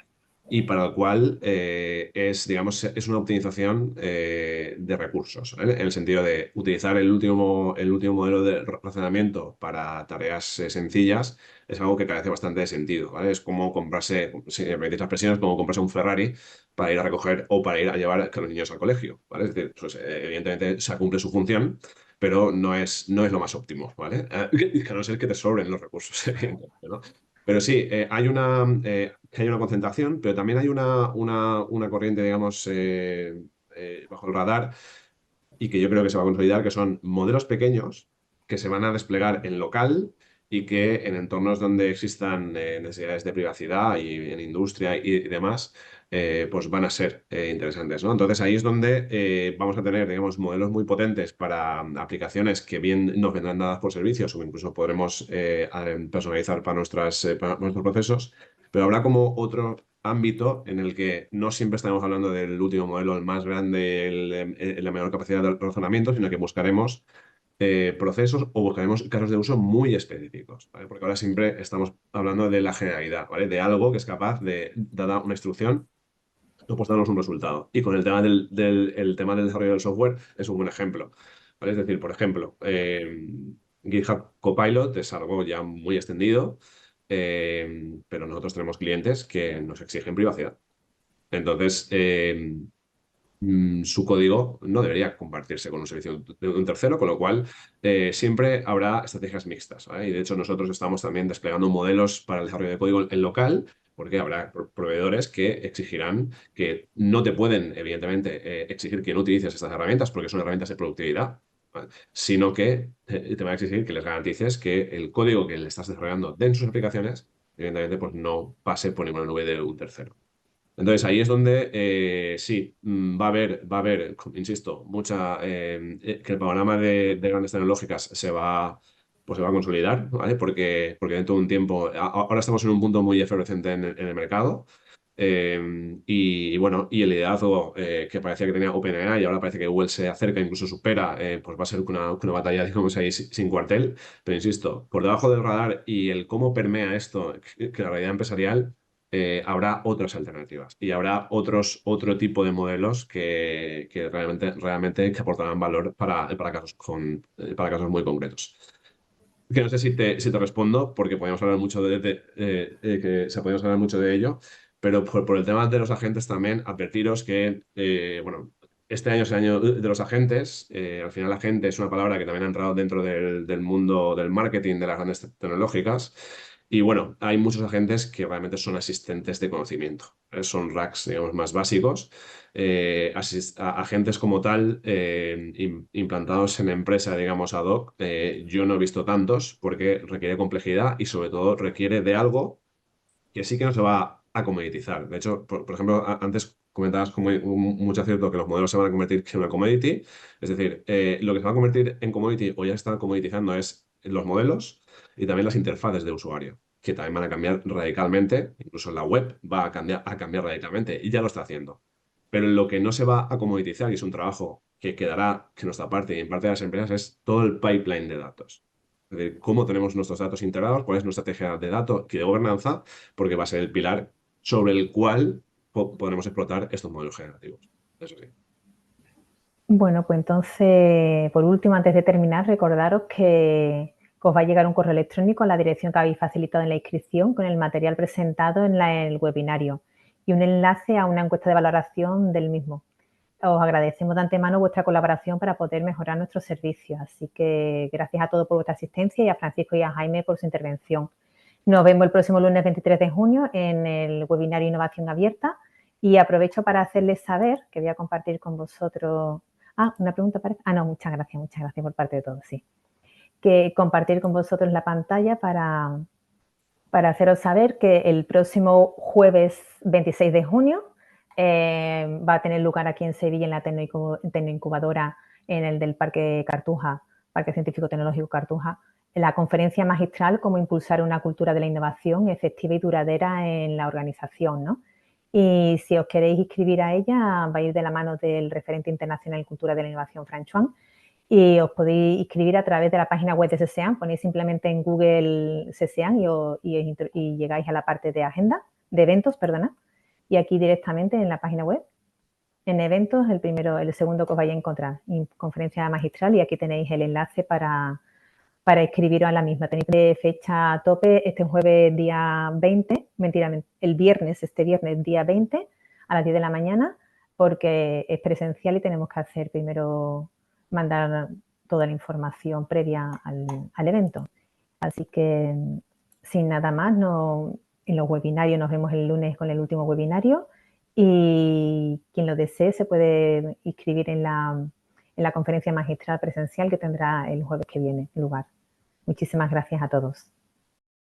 y para el cual digamos, es una optimización de recursos, ¿vale? En el sentido de utilizar el último modelo de razonamiento para tareas sencillas es algo que carece bastante de sentido, ¿vale? Es como comprarse, si me permitís la expresión, es como comprarse un Ferrari para ir a recoger o para ir a llevar a los niños al colegio, ¿vale? Es decir, pues, evidentemente se cumple su función, pero no es lo más óptimo, ¿vale? Que a no ser que te sobren los recursos, evidentemente, ¿no? Pero sí, hay una concentración, pero también hay una corriente, digamos, bajo el radar y que yo creo que se va a consolidar, que son modelos pequeños que se van a desplegar en local y que en entornos donde existan necesidades de privacidad y en industria y demás, pues van a ser interesantes, ¿no? Entonces ahí es donde vamos a tener, digamos, modelos muy potentes para aplicaciones que bien nos vendrán dadas por servicios o incluso podremos personalizar para nuestros procesos, pero habrá como otro ámbito en el que no siempre estaremos hablando del último modelo, el más grande, la menor capacidad de razonamiento, sino que buscaremos procesos o buscaremos casos de uso muy específicos, ¿vale? Porque ahora siempre estamos hablando de la generalidad, ¿vale? De algo que es capaz de, dada una instrucción, pues darnos un resultado. Y con el tema el tema del desarrollo del software es un buen ejemplo, ¿vale? Es decir, por ejemplo, GitHub Copilot es algo ya muy extendido, pero nosotros tenemos clientes que nos exigen privacidad. Entonces, su código no debería compartirse con un servicio de un tercero, con lo cual siempre habrá estrategias mixtas, ¿vale? Y de hecho nosotros estamos también desplegando modelos para el desarrollo de código en local, porque habrá proveedores que exigirán que no te pueden, evidentemente, exigir que no utilices estas herramientas porque son herramientas de productividad, ¿vale? Sino que te van a exigir que les garantices que el código que le estás desarrollando dentro de sus aplicaciones, evidentemente, pues no pase por ninguna nube de un tercero. Entonces ahí es donde sí, va a haber, insisto, que el panorama de grandes tecnológicas pues se va a consolidar, ¿vale? Porque dentro de un tiempo, ahora estamos en un punto muy efervescente en el mercado. Y bueno, y el liderazgo que parecía que tenía OpenAI y ahora parece que Google se acerca, incluso supera, pues va a ser una batalla, digamos, ahí sin cuartel. Pero insisto, por debajo del radar y el cómo permea esto, que la realidad empresarial, habrá otras alternativas y habrá otro tipo de modelos que realmente que aportarán valor para casos muy concretos. Que no sé si te respondo, porque podemos hablar mucho podemos hablar mucho de ello, pero por el tema de los agentes también advertiros que, bueno, este año es el año de los agentes. Al final, agente es una palabra que también ha entrado dentro del mundo del marketing de las grandes tecnológicas. Y bueno, hay muchos agentes que realmente son asistentes de conocimiento. Son racks, digamos, más básicos. Agentes como tal, implantados en empresa, digamos, ad hoc, yo no he visto tantos porque requiere complejidad y sobre todo requiere de algo que sí que no se va a comoditizar. De hecho, por ejemplo, antes comentabas con mucho acierto que los modelos se van a convertir en una commodity. Es decir, lo que se va a convertir en commodity o ya está comoditizando es los modelos y también las interfaces de usuario, que también van a cambiar radicalmente. Incluso la web va a cambiar radicalmente y ya lo está haciendo. Pero lo que no se va a comoditizar, y es un trabajo que quedará que nuestra parte y en parte de las empresas, es todo el pipeline de datos. Es decir, cómo tenemos nuestros datos integrados, cuál es nuestra estrategia de datos y de gobernanza, porque va a ser el pilar sobre el cual podremos explotar estos modelos generativos. Eso sí. Bueno, pues entonces, por último, antes de terminar, recordaros que os va a llegar un correo electrónico a la dirección que habéis facilitado en la inscripción con el material presentado en el webinario y un enlace a una encuesta de valoración del mismo. Os agradecemos de antemano vuestra colaboración para poder mejorar nuestros servicios. Así que gracias a todos por vuestra asistencia y a Francisco y a Jaime por su intervención. Nos vemos el próximo lunes 23 de junio en el webinario Innovación Abierta y aprovecho para hacerles saber que voy a compartir con vosotros... una pregunta parece... no, muchas gracias por parte de todos, sí. Que compartir con vosotros la pantalla para haceros saber que el próximo jueves 26 de junio va a tener lugar aquí en Sevilla, en la Tecnoincubadora, en el del Parque Cartuja, Parque Científico Tecnológico Cartuja, la conferencia magistral Cómo impulsar una cultura de la innovación efectiva y duradera en la organización, ¿no? Y si os queréis inscribir a ella, va a ir de la mano del referente internacional en cultura de la innovación, Frank Chuan, y os podéis inscribir a través de la página web de CSEAN. Ponéis simplemente en Google CSEAN y llegáis a la parte de agenda, de eventos, perdona, y aquí directamente en la página web, en eventos, el segundo que os vais a encontrar, conferencia magistral, y aquí tenéis el enlace para inscribiros a la misma. Tenéis de fecha a tope este jueves día 20, este viernes día 20 a las 10 de la mañana, porque es presencial y tenemos que hacer primero mandar toda la información previa al evento. Así que, sin nada más, en los webinarios nos vemos el lunes con el último webinario y quien lo desee se puede inscribir en la conferencia magistral presencial que tendrá el jueves que viene lugar. Muchísimas gracias a todos.